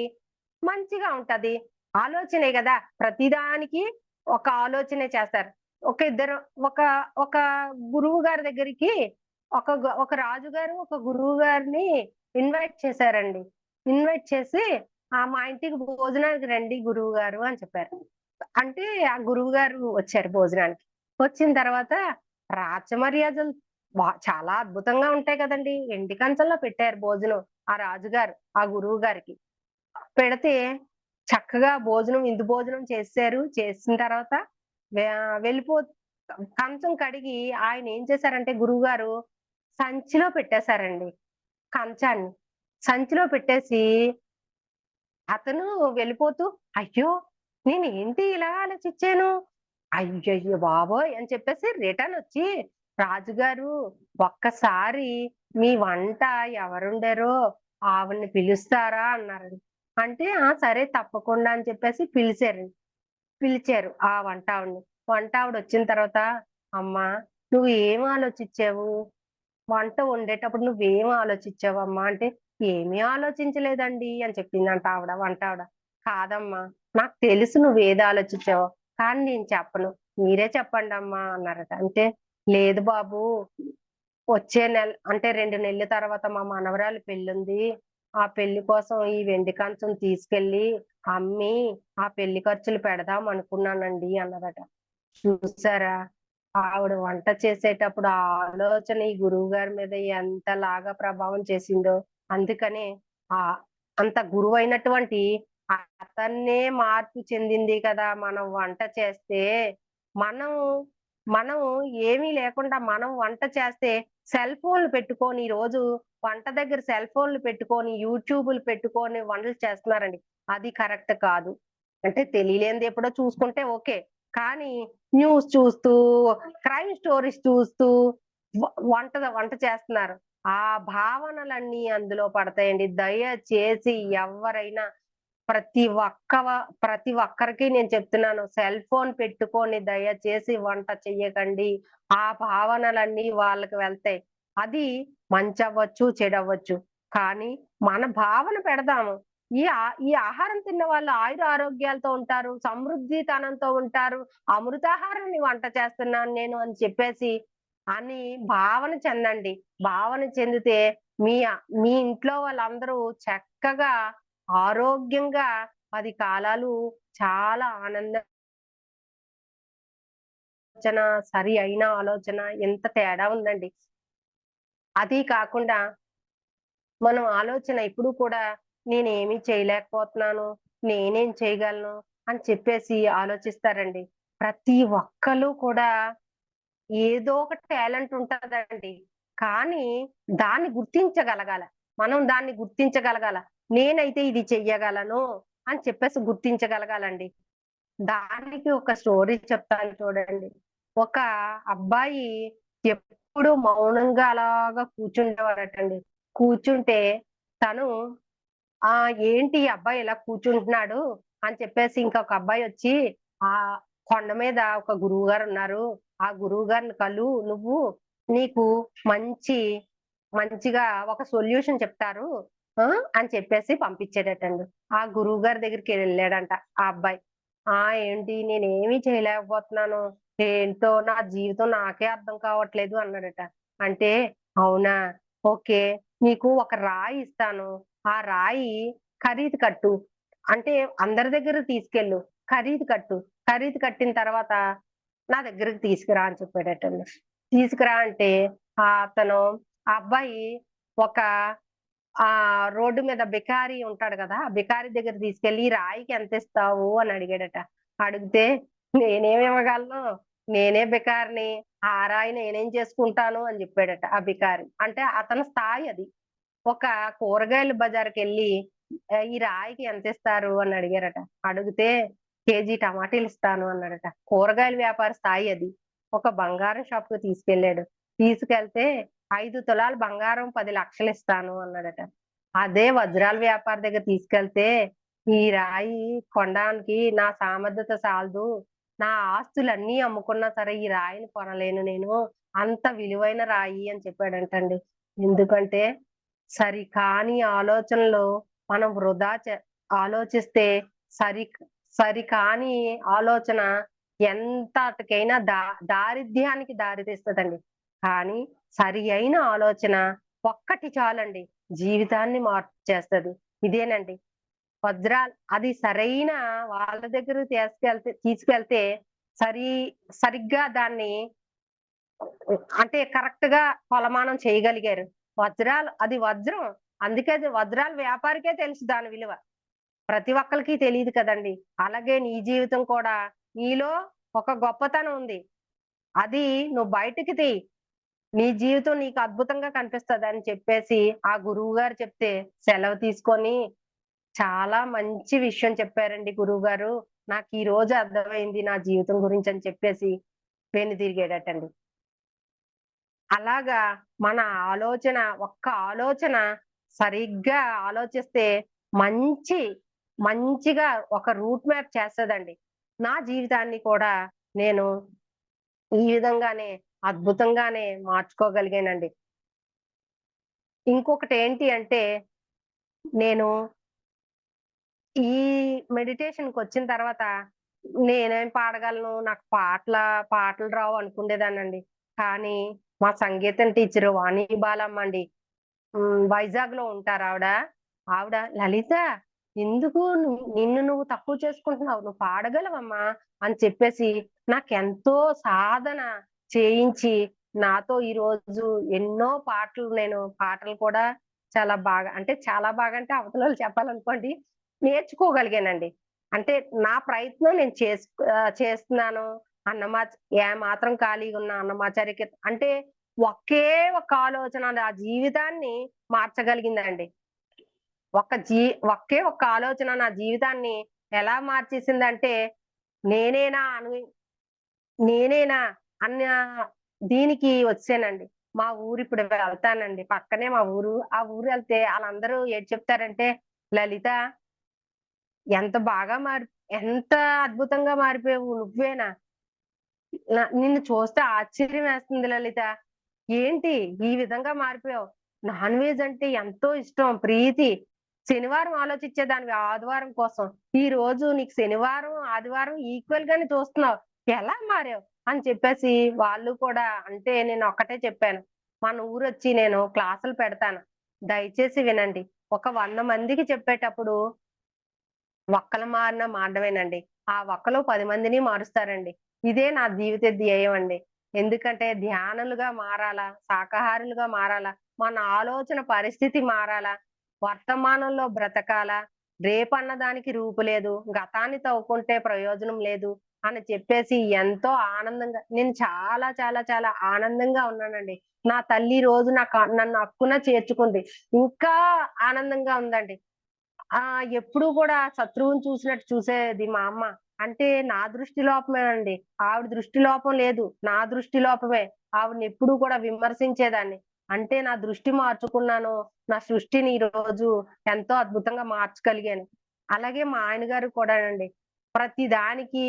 మంచిగా ఉంటది. ఆలోచనే గదా! ప్రతిదానికి ఒక ఆలోచనే చేస్తారు. ఒక ఇద్దరు ఒక ఒక గురువు గారి దగ్గరికి ఒక రాజుగారు, ఒక గురువు గారిని ఇన్వైట్ చేశారండి. ఇన్వైట్ చేసి మా ఇంటికి భోజనానికి రండి గురువుగారు అని చెప్పారు. అంటే ఆ గురువుగారు వచ్చారు భోజనానికి. వచ్చిన తర్వాత రాచమర్యాదలు చాలా అద్భుతంగా ఉంటాయి కదండీ! ఎండి కంచంలో పెట్టారు భోజనం. ఆ రాజుగారు, ఆ గురువు గారికి. పెడితే చక్కగా విందు భోజనం చేసేశారు. చేసిన తర్వాత వె వెళ్ళిపో కంచం కడిగి ఆయన ఏం చేశారంటే గురువుగారు సంచిలో పెట్టేశారండి కంచాన్ని. సంచిలో పెట్టేసి అతను వెళ్ళిపోతూ, "అయ్యో! నేనేంటి ఇలా ఆలోచిచ్చాను? అయ్యయ్య బాబోయ్!" అని చెప్పేసి రిటర్నొచ్చి, "రాజుగారు ఒక్కసారి మీ వంట ఎవరొండారో ఆవిడని పిలుస్తారా?" అన్నారండి. అంటే, "ఆ! సరే తప్పకుండా" అని చెప్పేసి పిలిచారు ఆ వంటావిడని. వంటావిడొచ్చిన తర్వాత, "అమ్మా! నువ్వు ఏం ఆలోచిచ్చావు? వంట వండేటప్పుడు నువ్వేం ఆలోచిచ్చావమ్మా?" అంటే, "ఏమీ ఆలోచించలేదండి" అని చెప్పిందంట వంటావిడ. "కాదమ్మా! నాకు తెలుసు నువ్వేది ఆలోచిచ్చావో. కానీ నేను చెప్పను. మీరే చెప్పండమ్మా" అన్నారట. అంటే, "లేదు బాబు వచ్చే అంటే 2 నెలల తర్వాత మా మనవరాలి పెళ్లుంది. ఆ పెళ్లి కోసం ఈ వెండి కంచం తీసుకెళ్ళి అమ్మి ఆ పెళ్లి ఖర్చులు పెడదాం అనుకున్నానండి" అన్నదట. చూసారా? ఆవిడ వంట చేసేటప్పుడు ఆ ఆలోచన ఈ గురువుగారి మీద ఎంతలాగా ప్రభావం చేసిందో. అందుకనే ఆహ్, అంత గురువైనటువంటి అతన్నే మార్పు చెందింది కదా! మనం వంట చేస్తే. మనం, మనం ఏమీ లేకుండా మనం వంట చేస్తే సెల్ ఫోన్‌లు పెట్టుకొని ఈరోజు వంట దగ్గర సెల్ ఫోన్‌లు పెట్టుకొని, యూట్యూబులు పెట్టుకొని వంటలు చేస్తున్నారండి. అది కరెక్ట్ కాదు. అంటే తెలియలేనిది ఎప్పుడో చూసుకుంటే ఓకే. కానీ న్యూస్ చూస్తూ, క్రైమ్ స్టోరీస్ చూస్తూ వ వంట చేస్తున్నారు. ఆ భావనలన్నీ అందులో పడతాయండి. దయచేసి ఎవ్వరైనా ప్రతి ఒక్కరికి నేను చెప్తున్నాను. సెల్ ఫోన్ పెట్టుకొని దయచేసి వంట చెయ్యకండి. ఆ భావనలన్నీ వాళ్ళకి వెళ్తాయి. అది మంచవ్వచ్చు, చెడవ్వచ్చు. కానీ మన భావన పెడదాము. ఈ ఆహారం తిన్న వాళ్ళు ఆయురారోగ్యాలతో ఉంటారు. సమృద్ధితనంతో ఉంటారు. అమృతాహారాన్ని వంట చేస్తున్నాను నేను అని చెప్పేసి అని భావన చెందండి. భావన చెందితే మీ ఇంట్లో వాళ్ళందరూ చక్కగా ఆరోగ్యంగా 10 కాలాలు చాలా సరి అయిన ఆలోచన ఎంత తేడా ఉందండి. అదీ కాకుండా మనం ఆలోచన ఎప్పుడూ కూడా నేనేమి చేయలేకపోతున్నాను, నేనేం చేయగలను అని చెప్పేసి ఆలోచిస్తారండి. ప్రతి ఒక్కళ్ళు కూడా ఏదో ఒక టాలెంట్ ఉంటదండి. కానీ దాన్ని గుర్తించగలగాల. మనం దాన్ని గుర్తించగలగాల. నేనైతే ఇది చెయ్యగలను అని చెప్పేసి గుర్తించగలగాలండి. దానికి ఒక స్టోరీ చెప్తాను చూడండి. ఒక అబ్బాయి ఎప్పుడు మౌనంగా అలాగా కూర్చుండేవాడటండి. కూర్చుంటే తను ఏంటి ఈ అబ్బాయి ఇలా కూర్చుంటున్నాడు అని చెప్పేసి ఇంకొక అబ్బాయొచ్చి, ఆ కొండ మీద ఒక గురువుగారున్నారు. ఆ గురువుగారిని నువ్వు. నీకు మంచి మంచిగా ఒక సొల్యూషన్ చెప్తారు. ఆ! అని చెప్పేసి పంపించాడటండి. ఆ గురువుగారి దగ్గరికెళ్ళాడంట ఆ అబ్బాయి. ఏంటి నేనేమి చేయలేకపోతున్నాను. ఏంటో నా జీవితం నాకే అర్థం కావట్లేదు అన్నాడట. అంటే, అవునా! ఓకే. నీకు ఒక రాయి ఇస్తాను. ఆ రాయి ఖరీదు కట్టు. అంటే అందరి దగ్గరకి తీసుకెళ్ళు. ఖరీదు కట్టు. ఖరీదు కట్టిన తర్వాత నా దగ్గరికి తీసుకురా అని చెప్పాడటండి. తీసుకురా అంటే అతను ఆ అబ్బాయి ఒక రోడ్డు మీద బికారి ఉంటాడు గదా! ఆ బికారి దగ్గర తీసుకెళ్ళి, "ఈ రాయికి ఎంతిస్తావు?" అని అడిగాడట. అడిగితే, "నేనేమి ఇవ్వగలను? నేనే బికారిని. ఆ రాయి నేనేం చేసుకుంటాను" అని జెప్పాడట ఆ బికారి. అంటే అతని స్థాయి అది. ఒక కూరగాయల బజార్‌కెళ్ళి "ఈ రాయికి ఎంతిస్తారు?" అని అడిగారట. అడిగితే కేజీ టమాటీలిస్తాను అన్నాడట. కూరగాయల వ్యాపారి స్థాయి అది. ఒక బంగారం షాప్‌కి తీసుకెళ్ళాడు. తీసుకెళ్తే 5 తులాలు బంగారం 10,00,000 ఇస్తాను అన్నాడట. అదే వజ్రాల వ్యాపారి దగ్గర తీసుకెళ్తే, "ఈ రాయి కొనడానికి నా సామర్థ్యత సాలదు. నా ఆస్తులన్నీ అమ్ముకున్నా సరే ఈ రాయిని కొనలేను నేను. అంత విలువైన రాయి" అని చెప్పాడంటండి. ఎందుకంటే సరికాని ఆలోచనలు మనం ఆలోచిస్తే సరి సరికాని ఆలోచన ఎంతటికైనా దారిద్ర్యానికి దారితీస్తదండి. కానీ సరి అయిన ఆలోచన ఒక్కటి చాలండి. జీవితాన్ని మార్చేస్తది. ఇదేనండి. అది సరైన వాళ్ళ దగ్గరికి తీసుకెళ్తే సరి సరిగ్గా దాన్ని అంటే కరెక్ట్‌గా కొలమానం చేయగలిగారు. అది వజ్రం. అందుకే అది వజ్రాల వ్యాపారికే తెలుసు దాని విలువ. ప్రతి ఒక్కళ్ళకి తెలీదు కదండీ! అలాగే నీ జీవితం కూడా నీలో ఒక గొప్పతనం ఉంది. అది నువ్వు బయటికి నీ జీవితం నీకు అద్భుతంగా కనిపిస్తదని చెప్పేసి ఆ గురువుగారు చెప్తే సెలవు తీసుకొని చాలా మంచి విషయం చెప్పారండి గురువుగారు. నాకీరోజు అర్థమైంది నా జీవితం గురించని చెప్పేసి వెనుదిరిగాడటండి. అలాగా మన ఒక్క ఆలోచన సరిగ్గా ఆలోచిస్తే మంచి మంచిగా ఒక రూట్ మ్యాప్ చేస్తదండి. నా జీవితాన్ని కూడా నేను ఈ విధంగానే అద్భుతంగానే మార్చుకోగలిగానండి. ఇంకొకటేంటి అంటే నేను ఈ మెడిటేషన్‌కొచ్చిన తర్వాత నేనేం పాడగలను? నాకు పాటలు రావు అనుకునేదాన్నండి. కానీ మా సంగీతం టీచరు వాణి బాలమ్మ అండి. వైజాగ్‌లో ఉంటారావిడ. ఆవిడ "లలిత ఎందుకు నిన్ను నువ్వు తక్కువ చేసుకుంటున్నావు. నువ్వు పాడగలవమ్మా" అని చెప్పేసి నాకెంతో సాధన చేయించి, నాతో ఈరోజు ఎన్నో పాటలు కూడా చాలా బాగా అంటే అవతలోళ్ళు చెప్పాలనుకోండి నేర్చుకోగలిగానండి. అంటే నా ప్రయత్నం నేను చేస్తున్నాను. అన్నమాచ ఏమాత్రం ఖాళీగున్నా అన్నమాచార్యకి అంటే ఒకే ఒక ఆలోచన నా జీవితాన్ని మార్చగలిగిందండి. ఒక్క జీ ఒకే ఒక్క ఆలోచన నా జీవితాన్ని ఎలా మార్చేసిందంటే, నేనేనా అని నేనేనా అన్న దీనికి వచ్చానండి. మా ఊరిప్పుడు వెళ్తానండి. పక్కనే మా ఊరు. ఆ ఊరెళ్తే ఆళ్ళందరూ ఏటి చెప్తారంటే, "లలిత ఎంత బాగా ఎంత అద్భుతంగా మారిపోయావు నువ్వేనా? నిన్ను చూస్తే ఆశ్చర్యం వేస్తుంది లలిత. ఏంటి ఈ విధంగా మారిపోయావు? నాన్ వెజ్ అంటే ఎంతో ఇష్టం, ప్రీతి. శనివారం ఆలోచించేదానివి ఆదివారం కోసం. ఈ రోజు నీకు శనివారం, ఆదివారం ఈక్వల్ గానే చూస్తున్నావు. ఎలా మారావు? అని చెప్పేసి వాళ్ళు కూడా అంటే నేను ఒక్కటే చెప్పాను. మన ఊరొచ్చి నేను క్లాసులు పెడతాను. దయచేసి వినండి. ఒక 100 మందికి చెప్పేటప్పుడు ఒక్కలు మారినా మారడమేనండి. ఆ ఒక్కలు 10 మందిని మారుస్తారండి. ఇదే నా జీవిత ధ్యేయం అండి. ఎందుకంటే ధ్యానులుగా మారాలా, శాకాహారులుగా మారాలా, మన ఆలోచన పరిస్థితి మారాలా, వర్తమానంలో బ్రతకాలా, రేపన్న దానికి రూపు లేదు, గతాన్ని తవ్వుకుంటే ప్రయోజనం లేదు అని చెప్పేసి ఎంతో ఆనందంగా నేను చాలా చాలా చాలా ఆనందంగా ఉన్నానండి. నా తల్లి ఈ రోజు నన్ను అక్కున చేర్చుకుంది. ఇంకా ఆనందంగా ఉందండి. ఎప్పుడూ కూడా శత్రువుని చూసినట్టు చూసేది మా అమ్మ. అంటే నా దృష్టి లోపమేనండి. ఆవిడ దృష్టి లోపం లేదు. నా దృష్టి లోపమే. ఆవిడనెప్పుడూ కూడా విమర్శించేదాన్ని. అంటే నా దృష్టి మార్చుకున్నాను. నా సృష్టిని ఈరోజు ఎంతో అద్భుతంగా మార్చగలిగాను. అలాగే మా ఆయన గారు కూడానండి. ప్రతి దానికి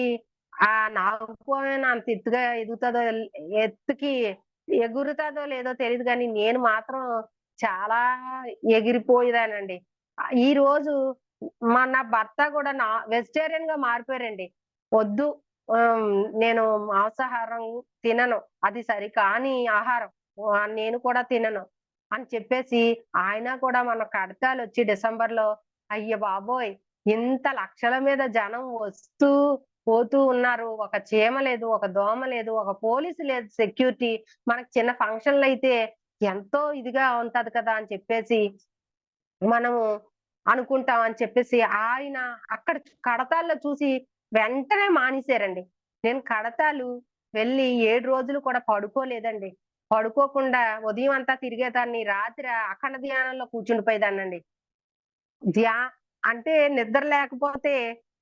నాగపాము అంత ఎత్తుగా ఎదుగుతదో ఎత్తుకి ఎగురుతదో లేదో తెలీదు గానీ, నేను మాత్రం చాలా ఎగిరిపోయేదానండి. ఈరోజు నా భర్త గూడా వెజిటేరియన్‌గా మారిపోయారండి. వద్దు ఆహ్, నేను మాంసాహారం తినను. అది సరికాని ఆహారం. నేను కూడా తినను అని చెప్పేసి ఆయన కూడా మన కడతాలొచ్చి డిసెంబర్‌లో అయ్య బాబోయ్! ఇంత లక్షల మీద జనం వస్తూ, పోతూ ఉన్నారు. ఒక చీమ లేదు, ఒక దోమ లేదు, ఒక పోలీసు లేదు సెక్యూరిటీ. మనకు చిన్న ఫంక్షన్‌లయితే ఎంతో ఇదిగా ఉంటది కదా! అని చెప్పేసి మనము అనుకుంటాం అని చెప్పేసి ఆయన అక్కడ కడతాల్లో చూసి వెంటనే మానేశారండి. నేను కడతాలు వెళ్ళి 7 రోజులు కూడా పడుకోలేదండి. పడుకోకుండా ఉదయం అంతా తిరిగేదాన్ని. రాత్రి అఖండ ధ్యానంలో కూర్చుండిపోయేదాన్నండి. ధ్యా అంటే నిద్ర లేకపోతే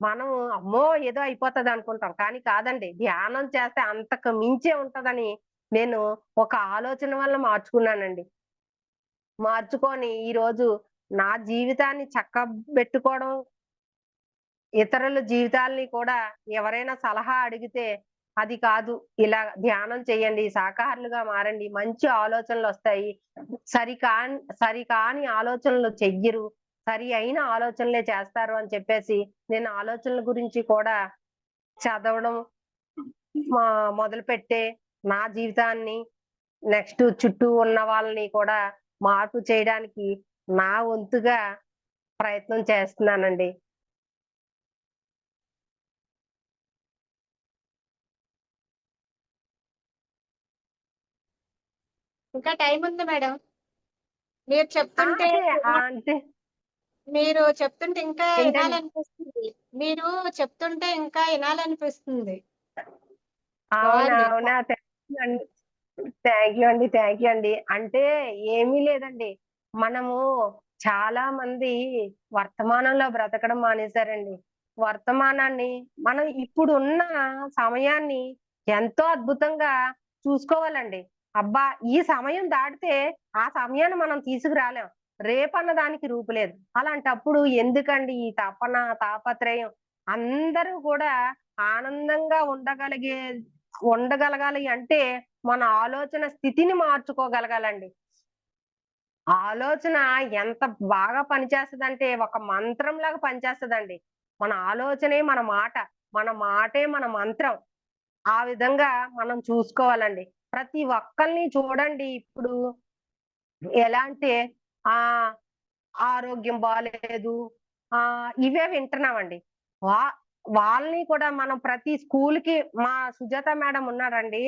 మనం అమ్మో! ఏదో అయిపోతదనుకుంటాం. కానీ కాదండి. ధ్యానం చేస్తే అంతకు మించే ఉంటదని నేను ఒక ఆలోచన వల్ల మార్చుకున్నానండి. మార్చుకొని ఈరోజు నా జీవితాన్ని చక్కబెట్టుకోవడం, ఇతరుల జీవితాల్ని కూడా ఎవరైనా సలహా అడిగితే, అది కాదు ఇలా ధ్యానం చేయండి, శాకాహారులుగా మారండి, మంచి ఆలోచనలొస్తాయి. సరికాని ఆలోచనలు చెయ్యరు. సరి అయిన ఆలోచనలే చేస్తారు అని చెప్పేసి, నేను ఆలోచనల గురించి కూడా చదవడం మా మొదలుపెట్టే నా జీవితాన్ని నెక్స్ట్ చుట్టూ ఉన్న వాళ్ళని కూడా మార్పు చేయడానికి నా వంతుగా ప్రయత్నం చేస్తున్నానండి. ఇంకా టైం ఉంది మేడం. మీరు ఆ! చెప్తుంటే అదే అంటే మీరు చెప్తుంటే ఇంకా ఏంటండి? ఇనాలనిపిస్తుంది. మీరు చెప్తుంటే ఇంకా ఇనాలనిపిస్తుంది. అవునా? బావుంది. అవునా? థాంక్ యూ అండి. అంటే ఏమీ లేదండి. మనము చాలా మంది వర్తమానంలో బ్రతకడం మానేశారండి. వర్తమానాన్ని మనం ఇప్పుడున్న సమయాన్ని ఎంతో అద్భుతంగా చూసుకోవాలండి. అబ్బా! ఈ సమయం దాటితే ఆ సమయాన్ని మనం తీసుకురాలేం. రేపన్న దానికి రూపు లేదు. అలాంటప్పుడు ఎందుకండి ఈ తపన, తాపత్రయం? అందరూ కూడా ఆనందంగా ఉండగలగాలి అంటే మన ఆలోచన స్థితిని మార్చుకోగలగాలండి. ఆలోచన ఎంత బాగా పనిచేస్తదంటే ఒక మంత్రంలాగా పనిచేస్తదండి. మన ఆలోచనే మన మాట. మన మాటే మన మంత్రం. ఆ విధంగా మనం చూసుకోవాలండి. ప్రతి ఒక్కళ్ళని చూడండి ఇప్పుడు ఎలా అంటే ఆహ్, ఆరోగ్యం బాలేదు. ఇవే వింటున్నామండి. వా వాళ్ళని కూడా మనం ప్రతి స్కూల్‌కి మా సుజాత మేడం ఉన్నారండి.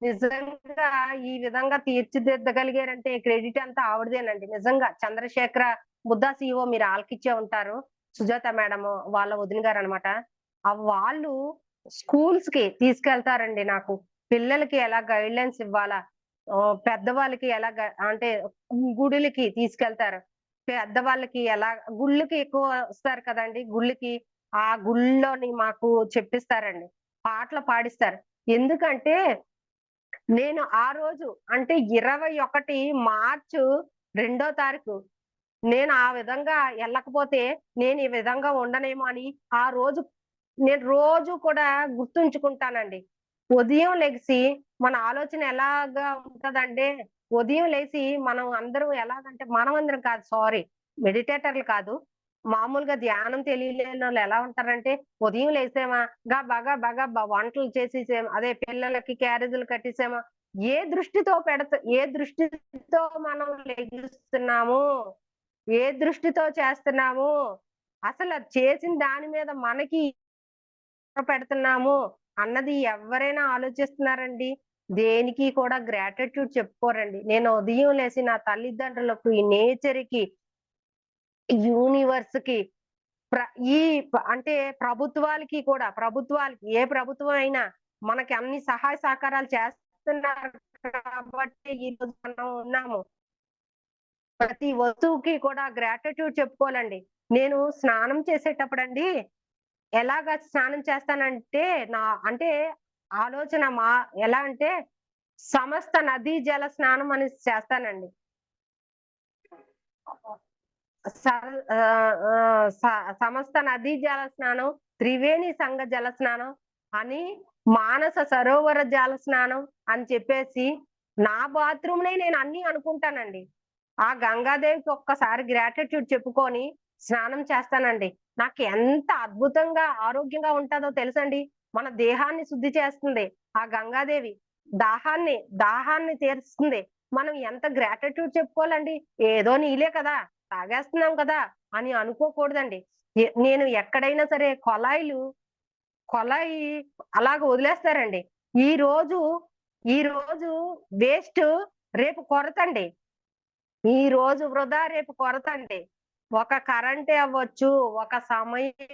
నిజంగా ఈ విధంగా తీర్చిదిద్దగలిగారంటే క్రెడిట్ అంతా ఆవిడదేనండి. నిజంగా చంద్రశేఖర బుద్ధా సీఈఓ మీరు ఆలకించే ఉంటారు. సుజాత మేడం వాళ్ళ వదిన గారనమాట. వాళ్ళు స్కూల్స్‌కి తీసుకెళ్తారండి నాకు. పిల్లలకి ఎలా గైడ్‌లైన్స్ ఇవ్వాలా? పెద్దవాళ్ళకి ఎలా అంటే గుడులకి తీసుకెళ్తారు. పెద్దవాళ్ళకి ఎలా గుళ్ళకి ఎక్కువ వస్తారు కదండీ! గుళ్ళకి. ఆ గుళ్ళోని మాకు చెప్పిస్తారండి. పాటలు పాడిస్తారు. ఎందుకంటే, నేను ఆ రోజు అంటే 21 మార్చు 2 తారీఖు నేను ఆ విధంగా వెళ్ళకపోతే నేను ఈ విధంగా ఉండనేమో అని ఆ రోజు నేను రోజు కూడా గుర్తుంచుకుంటానండి. ఉదయం లెగిసి మన ఆలోచన ఎలాగా ఉంటదంటే, ఉదయం లేసి మనం అందరం ఎలాగంటే మనమందరం కాదు, సారీ, మెడిటేటర్లు కాదు. మామూలుగా ధ్యానం తెలియలేనోళ్ళు ఎలా ఉంటారంటే, ఉదయం లేసామా గబా గబా గబా వంటలు చేసేసామా, అదే పిల్లలకి క్యారేజీలు కట్టేసామా, ఏ దృష్టితో మనం లెగిస్తున్నాము, ఏ దృష్టితో చేస్తున్నాము, అసలు అది చేసిన దాని మీద మనకి పెడుతున్నాము అన్నది ఎవరైనా ఆలోచిస్తున్నారండి? దేనికి కూడా గ్రాటిట్యూడ్ చెప్పుకోరండి. నేను ఉదయం లేసి నా తల్లిదండ్రులకు, ఈ నేచర్‌కి, యూనివర్స్‌కి, ప్ర ఈ అంటే ప్రభుత్వాలకి కూడా, ప్రభుత్వాలకి ఏ ప్రభుత్వం అయినా మనకి అన్ని సహాయ సహకారాలు చేస్తున్నారు కాబట్టి ఈరోజు మనం ఉన్నాము. ప్రతి వస్తువుకి కూడా గ్రాటిట్యూడ్ చెప్పుకోవాలండి. నేను స్నానం చేసేటప్పుడండి ఎలాగా స్నానం చేస్తానంటే, నా అంటే ఆలోచన ఎలా అంటే సమస్త నదీ జల స్నానం అని చేస్తానండి. సర్ సమస్త నదీ జల స్నానం, త్రివేణి సంగ జల స్నానం అని, మానస సరోవర జల స్నానం అని చెప్పేసి, నా బాత్రూమ్‌నే నేను అన్నీ అనుకుంటానండి. ఆ గంగాదేవికి ఒక్కసారి గ్రాటిట్యూడ్ చెప్పుకొని స్నానం చేస్తానండి. నాకు ఎంత అద్భుతంగా, ఆరోగ్యంగా ఉంటదో తెలుసండి. మన దేహాన్ని శుద్ధి చేస్తుంది ఆ గంగాదేవి. దాహాన్ని తీరుస్తుంది. మనం ఎంత గ్రాటిట్యూడ్ చెప్పుకోవాలండి. ఏదో నీళ్ళే కదా! తాగేస్తున్నాం కదా! అని అనుకోకూడదండి. నేను ఎక్కడైనా సరే కొళాయి అలాగ వదిలేస్తారండి. ఈరోజు, ఈరోజు వేస్ట్, రేపు కొరతండి. ఈరోజు వృధా, రేపు కొరతండి. ఒక కరెంటే అవ్వచ్చు, ఒక సమయమే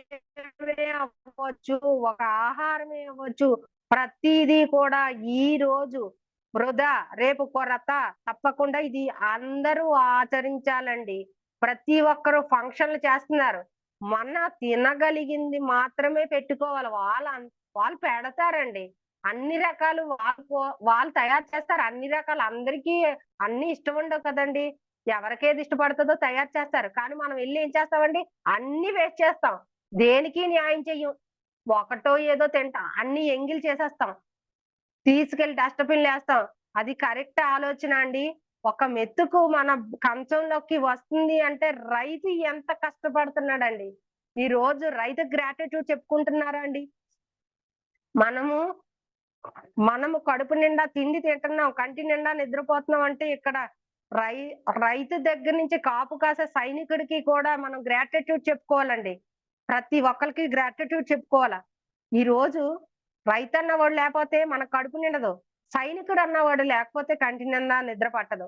అవ్వచ్చు, ఒక ఆహారమే అవ్వచ్చు. ప్రతీదీ కూడా ఈరోజు వృధా, రేపు కొరత. తప్పకుండా ఇది అందరూ ఆచరించాలండి. ప్రతి ఒక్కరు ఫంక్షన్‌లు చేస్తున్నారు. మన తినగలిగింది మాత్రమే పెట్టుకోవాలి. వాళ్ళు పెడతారండి. అన్ని రకాలు వాళ్ళు తయారు చేస్తారు. అన్ని రకాలు అందరికీ అన్నీ ఇష్టం ఉండవు కదండీ! ఎవరికేది ఇష్టపడుతదో తయారు చేస్తారు. కానీ మనం వెళ్లి ఏం చేస్తామండి? అన్నీ వేస్ట్ చేస్తాం. దేనికి న్యాయం చెయ్యం. ఒకటో ఏదో తింటాం. అన్నీ ఎంగిల్ చేసేస్తాం. తీసుకెళ్ళి డస్ట్‌బిన్‌లేస్తాం. అది కరెక్ట్ ఆలోచన అండి? ఒక మెతుకు మన కంచంలోకి వస్తుంది అంటే రైతు ఎంత కష్టపడుతున్నాడండి. ఈ రోజు రైతుకి గ్రాటిట్యూడ్ చెప్పుకుంటున్నారా అండి? మనము మనము కడుపు నిండా తిండి తింటున్నాం. కంటి నిండా నిద్రపోతున్నాం అంటే ఇక్కడ రై రైతు దగ్గర నుంచి కాపు కాసే సైనికుడికి కూడా మనం గ్రాటిట్యూడ్ చెప్పుకోవాలండి. ప్రతి ఒక్కళ్ళకి గ్రాటిట్యూడ్ చెప్పుకోవాల. ఈరోజు రైతన్నవాడు లేపోతే మనకు కడుపు నిండదు. సైనికుడు అన్నవాడు లేకపోతే కంటి నిండా నిద్ర పట్టదు.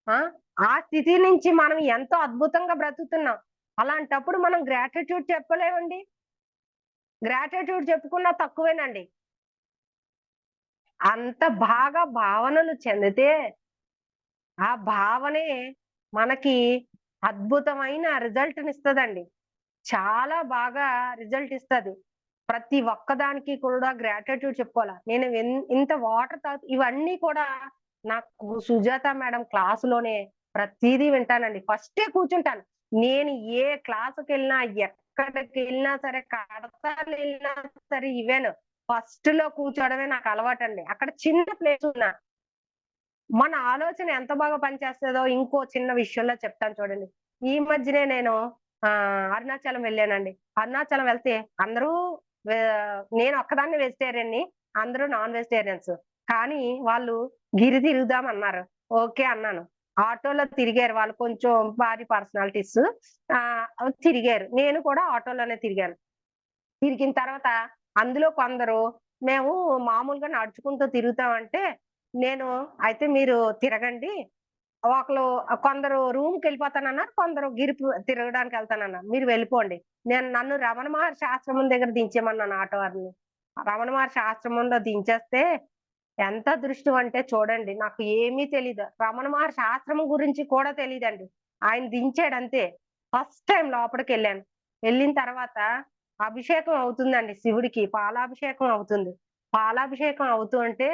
ఆ! ఆ స్థితి నుంచి మనం ఎంతో అద్భుతంగా బ్రతుకుతున్నాం. అలాంటప్పుడు మనం గ్రాటిట్యూడ్ చెప్పలేమండి? గ్రాటిట్యూడ్ చెప్పుకున్నా తక్కువేనండి. అంత బాగా భావనలు చెందితే, ఆ భావనే మనకి అద్భుతమైన రిజల్ట్‌నిస్తదండి. చాలా బాగా రిజల్ట్ ఇస్తది. ప్రతి ఒక్కదానికి కూడా గ్రాటిట్యూడ్ చెప్పుకోవాల. నేను ఇంత వాటర్ ఇవన్నీ కూడా నాకు సుజాత మేడం క్లాస్‌లోనే ప్రతీదీ వింటానండి. ఫస్టే కూర్చుంటాను. నేను ఏ క్లాస్‌కెళ్ళినా, ఎక్కడికెళ్ళినా సరే, కడతాలెళ్ళినా సరే ఈవెన్ ఫస్ట్‌లో కూర్చోవడమే నాకు అలవాటండి. అక్కడ చిన్న ప్లేసున్నా మన ఆలోచన ఎంత బాగా పనిచేస్తదో ఇంకో చిన్న విషయంలో చెప్తాను చూడండి. ఈ మధ్యనే నేను అరుణాచలం వెళ్ళానండి. అరుణాచలం వెళ్తే అందరూ నేను ఒక్కదాన్నే వెజిటేరియన్‌ని. అందరూ నాన్ వెజిటేరియన్స్. కానీ వాళ్ళు గిరి తిరుగుదాం అన్నారు. ఓకే అన్నాను. ఆటోలో తిరిగారు వాళ్ళు, కొంచెం భారీ పర్సనాలిటీస్. తిరిగారు. నేను కూడా ఆటోలోనే తిరిగాను. తిరిగిన తర్వాత అందులో కొందరు మేము మామూలుగా నడుచుకుంటూ తిరుగుతామంటే, నేను అయితే మీరు తిరగండి. కొందరు రూమ్‌కెళ్ళిపోతానన్నారు. కొందరు తిరగడానికెళ్తానన్నారు. మీరు వెళ్ళిపోండి. నన్ను రమణ మహర్షి ఆశ్రమం దగ్గర దించేయమన్నాను ఆటో వారిని. రమణ మహర్షి ఆశ్రమంలో దించేస్తే ఎంత అదృష్టం అంటే చూడండి. నాకు ఏమీ తెలీదు. రమణ మహర్షి ఆశ్రమం గురించి కూడా తెలీదండి. ఆయన దించాడంతే. First time లోపలికెళ్ళాను. వెళ్ళిన తర్వాత అభిషేకం అవుతుందండి శివుడికి. పాలాభిషేకం అవుతుంది. పాలాభిషేకం అవుతూ ఉంటే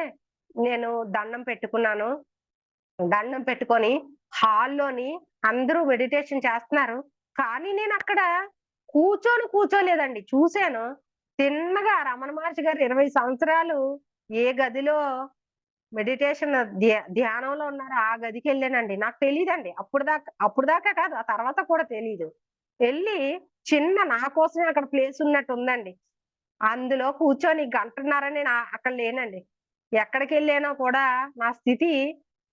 నేను దండం పెట్టుకున్నాను. దండం పెట్టుకొని హాల్లోని అందరూ మెడిటేషన్ చేస్తున్నారు. కానీ నేను అక్కడ కూర్చోలేదండి. చూసాను. తిన్నగా రమణ మహర్షి గారు 20 సంవత్సరాలు ఏ గదిలో మెడిటేషన్ ధ్యానంలో ఉన్నారో ఆ గదికెళ్ళానండి. నాకు తెలీదండి. అప్పుడు దాకా కాదు. ఆ తర్వాత కూడా తెలీదు. ఎళ్లి చిన్న నా కోసమే అక్కడ ప్లేస్ ఉన్నట్టుందండి. అందులో కూర్చొని గంటన్నర నేను అక్కడ లేనండి. ఎక్కడికెళ్ళానో కూడా నా స్థితి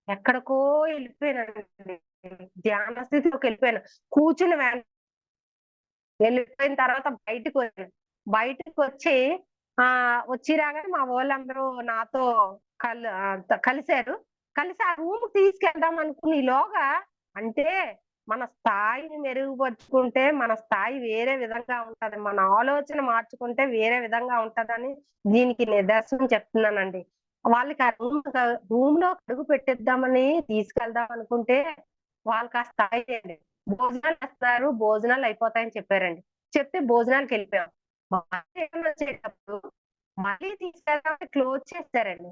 ఎక్కడికో ఎళ్ళిపోయానండి. ధ్యాన స్థితిలోకెళ్ళిపోయాను. కూర్చుని వెళ్ళిపోయిన తర్వాత బయటికొచ్చాను. బయటికొచ్చి వచ్చి రాగానే మా వోళ్ళందరూ నాతో కలిసారు. కలిసి ఆ రూమ్‌కి తీసుకెళ్దాం అనుకునేలోగా అంటే మన స్థాయిని మెరుగుపరుచుకుంటే మన స్థాయి వేరే విధంగా ఉంటది. మన ఆలోచన మార్చుకుంటే వేరే విధంగా ఉంటదని దీనికి నిదర్శనం చెప్తున్నానండి. వాళ్ళకి ఆ రూమ్‌లో అడుగు పెట్టిద్దామని తీసుకెళ్దాం అనుకుంటే వాళ్ళకి ఆ స్థాయి లేదు. భోజనాలేస్తున్నారు, భోజనాలయిపోతాయని చెప్పారండి. చెప్తే భోజనాలకెళ్ళిపోయాం. వచ్చేటప్పుడు మళ్ళీ తీసుకెళ్దామని క్లోజ్ చేసారండి.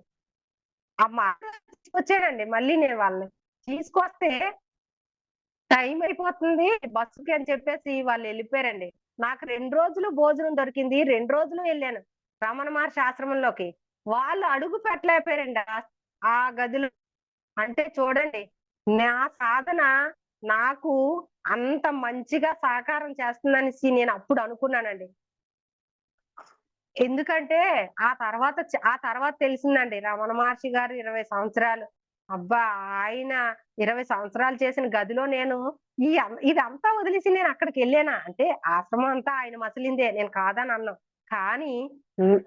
ఆ మాట తీసుకొచ్చానండి మళ్ళీ నేను వాళ్ళని. తీసుకొస్తే టైం అయిపోతుంది బస్సుకి అని చెప్పేసి వాళ్ళెళ్ళిపోయారండి. నాకు 2 రోజులు భోజనం దొరికింది. 2 రోజులు ఎళ్ళాను రమణ మహర్షి ఆశ్రమంలోకి. వాళ్ళు అడుగు పెట్టలేకపోయారండి ఆ గదిలో. అంటే చూడండి, నా సాధన నాకు అంత మంచిగా సహకారం చేస్తుందనేసి నేనప్పుడు అనుకున్నానండి. ఎందుకంటే ఆ తర్వాత తెలిసిందండి రమణ మహర్షి గారు 20 సంవత్సరాలు. అబ్బా! ఆయన 20 సంవత్సరాలు చేసిన గదిలో నేను ఇదంతా వదిలేసి నేనక్కడికెళ్ళానా? అంటే ఆశ్రమం అంతా ఆయన మసిలిందే. నేను కాదనను. కానీ హ్మ్.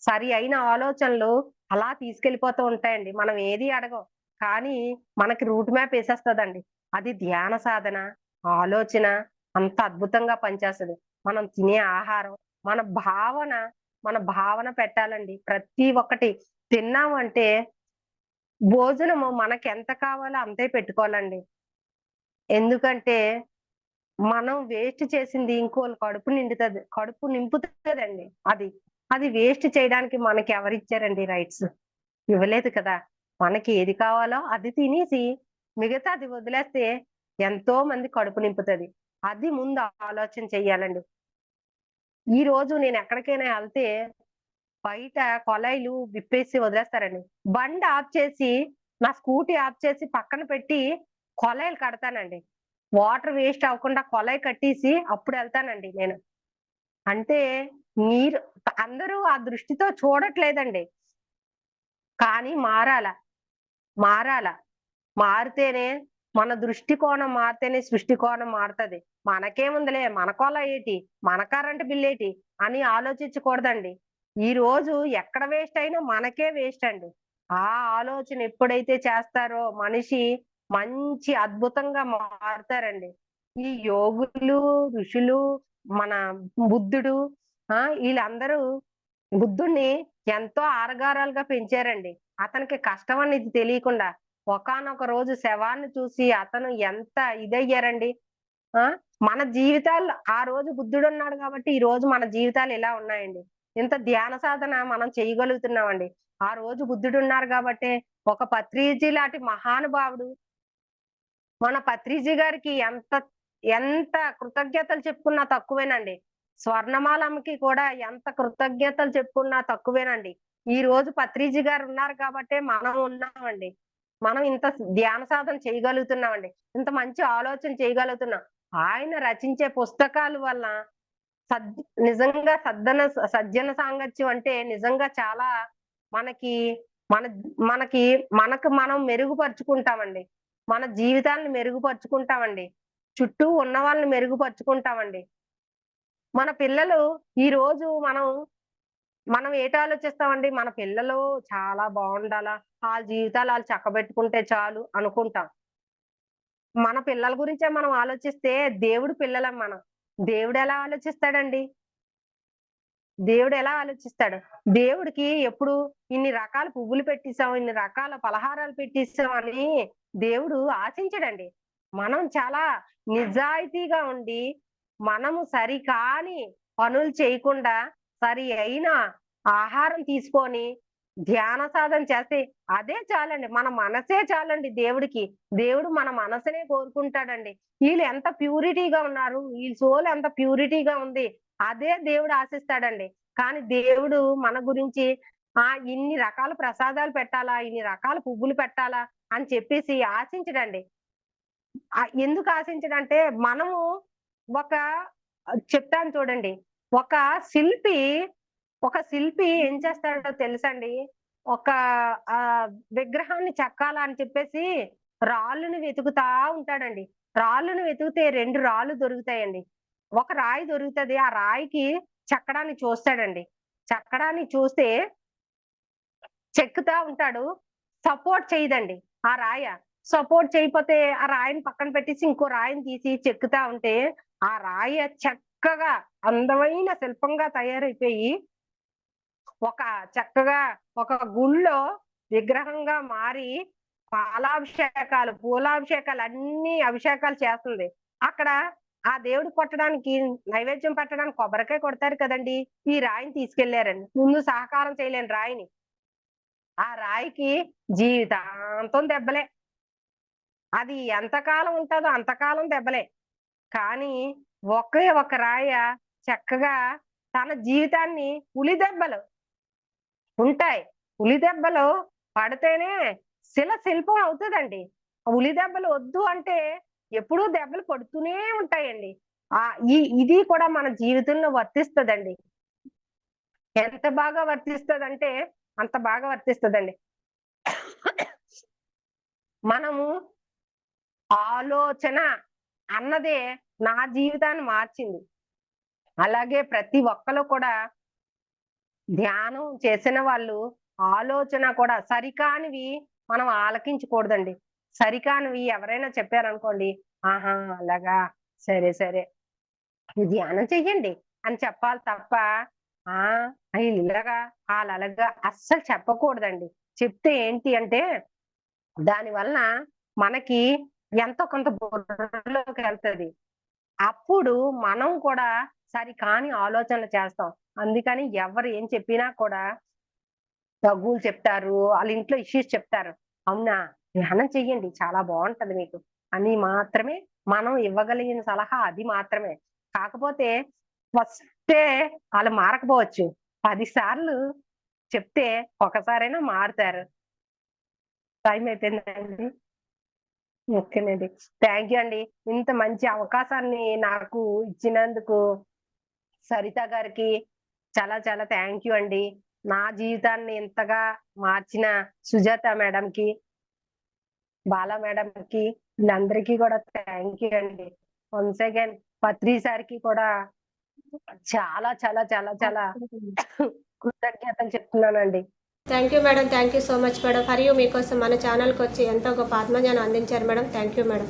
సరి అయిన ఆలోచనలు అలా తీసుకెళ్ళిపోతూ ఉంటాయండి. మనం ఏది అడగం. కానీ మనకి రూట్ మ్యాప్ ఎసేస్తదండి. అది ధ్యాన సాధన, ఆలోచన అంత అద్భుతంగా పనిచేస్తది. మనం తినే ఆహారం, మన భావన, మన భావన పెట్టాలండి. ప్రతి ఒక్కటి తిన్నామంటే భోజనము మనకెంత కావాలో అంతే పెట్టుకోవాలండి. ఎందుకంటే మనం వేస్ట్ చేసింది ఇంకోళ్ళ కడుపు నింపుతదండి అది. అది వేస్ట్ చేయడానికి మనకెవరిచ్చారండి రైట్స్? ఇవ్వలేదు కదా! మనకి ఏది కావాలో అది తినేసి మిగతాది వదిలేస్తే ఎంతో మంది కడుపు నింపుతది. అది ముందు ఆలోచన చెయ్యాలండి. ఈరోజు నేనెక్కడికైనా ఎళ్తే బయట కొలాయిలు విప్పేసి వదిలేస్తారండి. బండి ఆఫ్ చేసి, నా స్కూటీ ఆఫ్ చేసి పక్కన పెట్టి కొలాయిలు కడతానండి. వాటర్ వేస్ట్ అవ్వకుండా కొలాయి కట్టేసి అప్పుడెళ్తానండి నేను. అంటే మీరు అందరూ ఆ దృష్టితో చూడట్లేదండి. కానీ మారాల. మారాల. మారితేనే మన దృష్టికోణం మారితేనే సృష్టికోణం మారతది. మనకేముందిలే మన కొలాయేటి, మన కరెంట్ బిల్లేటి అని ఆలోచించకూడదండి. ఈరోజు ఎక్కడ వేస్ట్ అయినా మనకే వేస్ట్ అండి. ఆ ఆలోచన ఎప్పుడైతే చేస్తారో మనిషి మంచి అద్భుతంగా మారుతారండి. ఈ యోగులు, ఋషులు, మన బుద్ధుడు ఈళ్ళందరూ బుద్ధుడిని ఎంతో ఆరగారాలుగా పెంచారండి. అతనికి కష్టం అనేది తెలియకుండా ఒకానొక రోజు శవాన్ని చూసి అతను ఎంత ఇదయ్యారండి. ఆ! మన జీవితాలు ఆ రోజు బుద్ధుడున్నాడు కాబట్టి, ఈ రోజు మన జీవితాలు ఇలా ఉన్నాయండి. ఇంత ధ్యాన సాధన మనం చేయగలుగుతున్నామండి. ఆ రోజు బుద్ధుడున్నారు గాబట్టే, ఒక పత్రిజీ లాంటి మహానుభావుడు మన పత్రిజీ గారికి ఎంత కృతజ్ఞతలు చెప్పుకున్నా తక్కువేనండి. స్వర్ణమాలమ్మకి కూడా ఎంత కృతజ్ఞతలు చెప్పుకున్నా తక్కువేనండి. ఈ రోజు పత్రిజీ గారున్నారు కాబట్టే మనం ఉన్నామండి. మనం ఇంత ధ్యాన సాధన చేయగలుగుతున్నామండి. ఇంత మంచి ఆలోచన చేయగలుగుతున్నాం. ఆయన రచించే పుస్తకాల వల్ల సద్ నిజంగా సజ్జన సాంగత్యం అంటే నిజంగా చాలా మనకి మన మనకి మనకు మనం మెరుగుపరుచుకుంటామండి. మన జీవితాలను మెరుగుపరుచుకుంటామండి. చుట్టూ ఉన్న వాళ్ళని మెరుగుపరుచుకుంటామండి. మన పిల్లలు ఈరోజు మనం ఏటి ఆలోచిస్తామండి? మన పిల్లలు చాలా బావుండాలా, ఆళ్ళ జీవితాలు ఆళ్ళు చక్కబెట్టుకుంటే చాలు అనుకుంటాం. మన పిల్లల గురించే మనం ఆలోచిస్తే దేవుడు పిల్లలం మనం. దేవుడెలా ఆలోచిస్తాడండి? దేవుడెలా ఆలోచిస్తాడు? దేవుడికి ఎప్పుడు ఇన్ని రకాల పువ్వులు పెట్టేసాం, ఇన్ని రకాల పలహారాలు పెట్టేసాం అని దేవుడు ఆశించడండి. మనం చాలా నిజాయితీగా ఉండి, మనము సరికాని పనులు చేయకుండా, సరి అయిన ఆహారం తీసుకొని, ధ్యాన సాధన చేస్తే అదే చాలండి. మన మనసే చాలండి దేవుడికి. దేవుడు మన మనసునే కోరుకుంటాడండి. వీళ్ళు ఎంత ప్యూరిటీగా ఉన్నారు, వీళ్ళ సోల్ ఎంత ప్యూరిటీగా ఉంది, అదే దేవుడు ఆశిస్తాడండి. కానీ దేవుడు మన గురించి ఇన్ని రకాల ప్రసాదాలు పెట్టాలా, ఇన్ని రకాల పువ్వులు పెట్టాలా అని చెప్పేసి ఆశించడండి. ఎందుకు ఆశించడంటే మనము ఒక చెప్తాను చూడండి. ఒక శిల్పి ఒక శిల్పి ఏం చేస్తాడో తెలుసండి? ఒక విగ్రహాన్ని చెక్కాలా అని చెప్పేసి రాళ్ళుని వెతుకుతా ఉంటాడండి. రాళ్ళుని వెతికితే 2 రాళ్ళు దొరుకుతాయండి. ఒక రాయి దొరుకుతది. ఆ రాయికి చెక్కడాన్ని చూస్తాడండి. చెక్కడాన్ని చూస్తే చెక్కుతా ఉంటాడు. సపోర్ట్ చేయదండి ఆ రాయ. సపోర్ట్ చేయకపోతే ఆ రాయిని పక్కన పెట్టేసి ఇంకో రాయిని తీసి చెక్కుతా ఉంటే ఆ రాయ చక్కగా అందమైన శిల్పంగా తయారైపోయి చక్కగా ఒక గుళ్ళో విగ్రహంగా మారి పాలాభిషేకాలు, పూలాభిషేకాలు అన్ని అభిషేకాలు చేస్తుంది. అక్కడ ఆ దేవుడు కొట్టడానికి నైవేద్యం పెట్టడానికి కొబ్బరికాయ కొడతారు కదండి. ఈ రాయిని తీసుకెళ్లారండి. ముందు సహకారం చేయలేని రాయిని. ఆ రాయికి జీవితాంతం దెబ్బలే. అది ఎంతకాలం ఉంటుందో అంతకాలం దెబ్బలే. కానీ ఒకే ఒక రాయ చక్కగా తన జీవితాన్ని ఉలి దెబ్బలు ఉంటాయి. ఉలి దెబ్బలు పడితేనే శిల్పం అవుతుందండి. ఉలి దెబ్బలు వద్దు అంటే ఎప్పుడూ దెబ్బలు పడుతూనే ఉంటాయండి. ఇది కూడా మన జీవితంలో వర్తిస్తదండి. ఎంత బాగా వర్తిస్తదంటే అంత బాగా వర్తిస్తదండి. మనము ఆలోచన అన్నదే నా జీవితాన్ని మార్చింది. అలాగే ప్రతి ఒక్కరు కూడా ధ్యానం చేసిన వాళ్ళు ఆలోచన కూడా సరికానివి మనం ఆలకించకూడదండి. సరికానివి ఎవరైనా చెప్పారనుకోండి, ఆహా అలాగా, సరే సరే ధ్యానం చెయ్యండి అని చెప్పాలి తప్ప ఇలాగా అలాగా అస్సలు చెప్పకూడదండి. చెప్తే ఏంటి అంటే దాని వలన మనకి ఎంతో కొంత బుర్రలోకి వెళ్తది. అప్పుడు మనం కూడా సరికాని ఆలోచనలు చేస్తాం. అందుకని ఎవరు ఏం చెప్పినా కూడా తగులు చెప్తారు. వాళ్ళ ఇంట్లో ఇష్యూస్ చెప్తారు. అవునా, ధ్యానం చెయ్యండి చాలా బాగుంటది మీకు అని మాత్రమే మనం ఇవ్వగలిగిన సలహా అది మాత్రమే. కాకపోతే ఫస్టే వాళ్ళు మారకపోవచ్చు. 10 సార్లు చెప్తే ఒకసారైనా మారుతారు. టైం అయిపోయిందండి. ఓకేనండి. థ్యాంక్ యూ అండి. ఇంత మంచి అవకాశాన్ని నాకు ఇచ్చినందుకు సరిత గారికి చాలా చాలా థ్యాంక్ యూ అండి. నా జీవితాన్ని ఇంతగా మార్చిన సుజాత మేడంకి, బాలా మేడంకి, వీళ్ళందరికీ కూడా థ్యాంక్ యూ అండి. వన్స్ అగైన్ పత్రి సార్కి కూడా చాలా చాలా చాలా చాలా కృతజ్ఞతలు చెప్తున్నానండి. Thank you madam. Thank you so much madam. For you మీకోసం మన ఛానల్కి వచ్చి ఎంతో గొప్ప ఆత్మజ్ఞానం అందించారు మేడం. Thank you madam.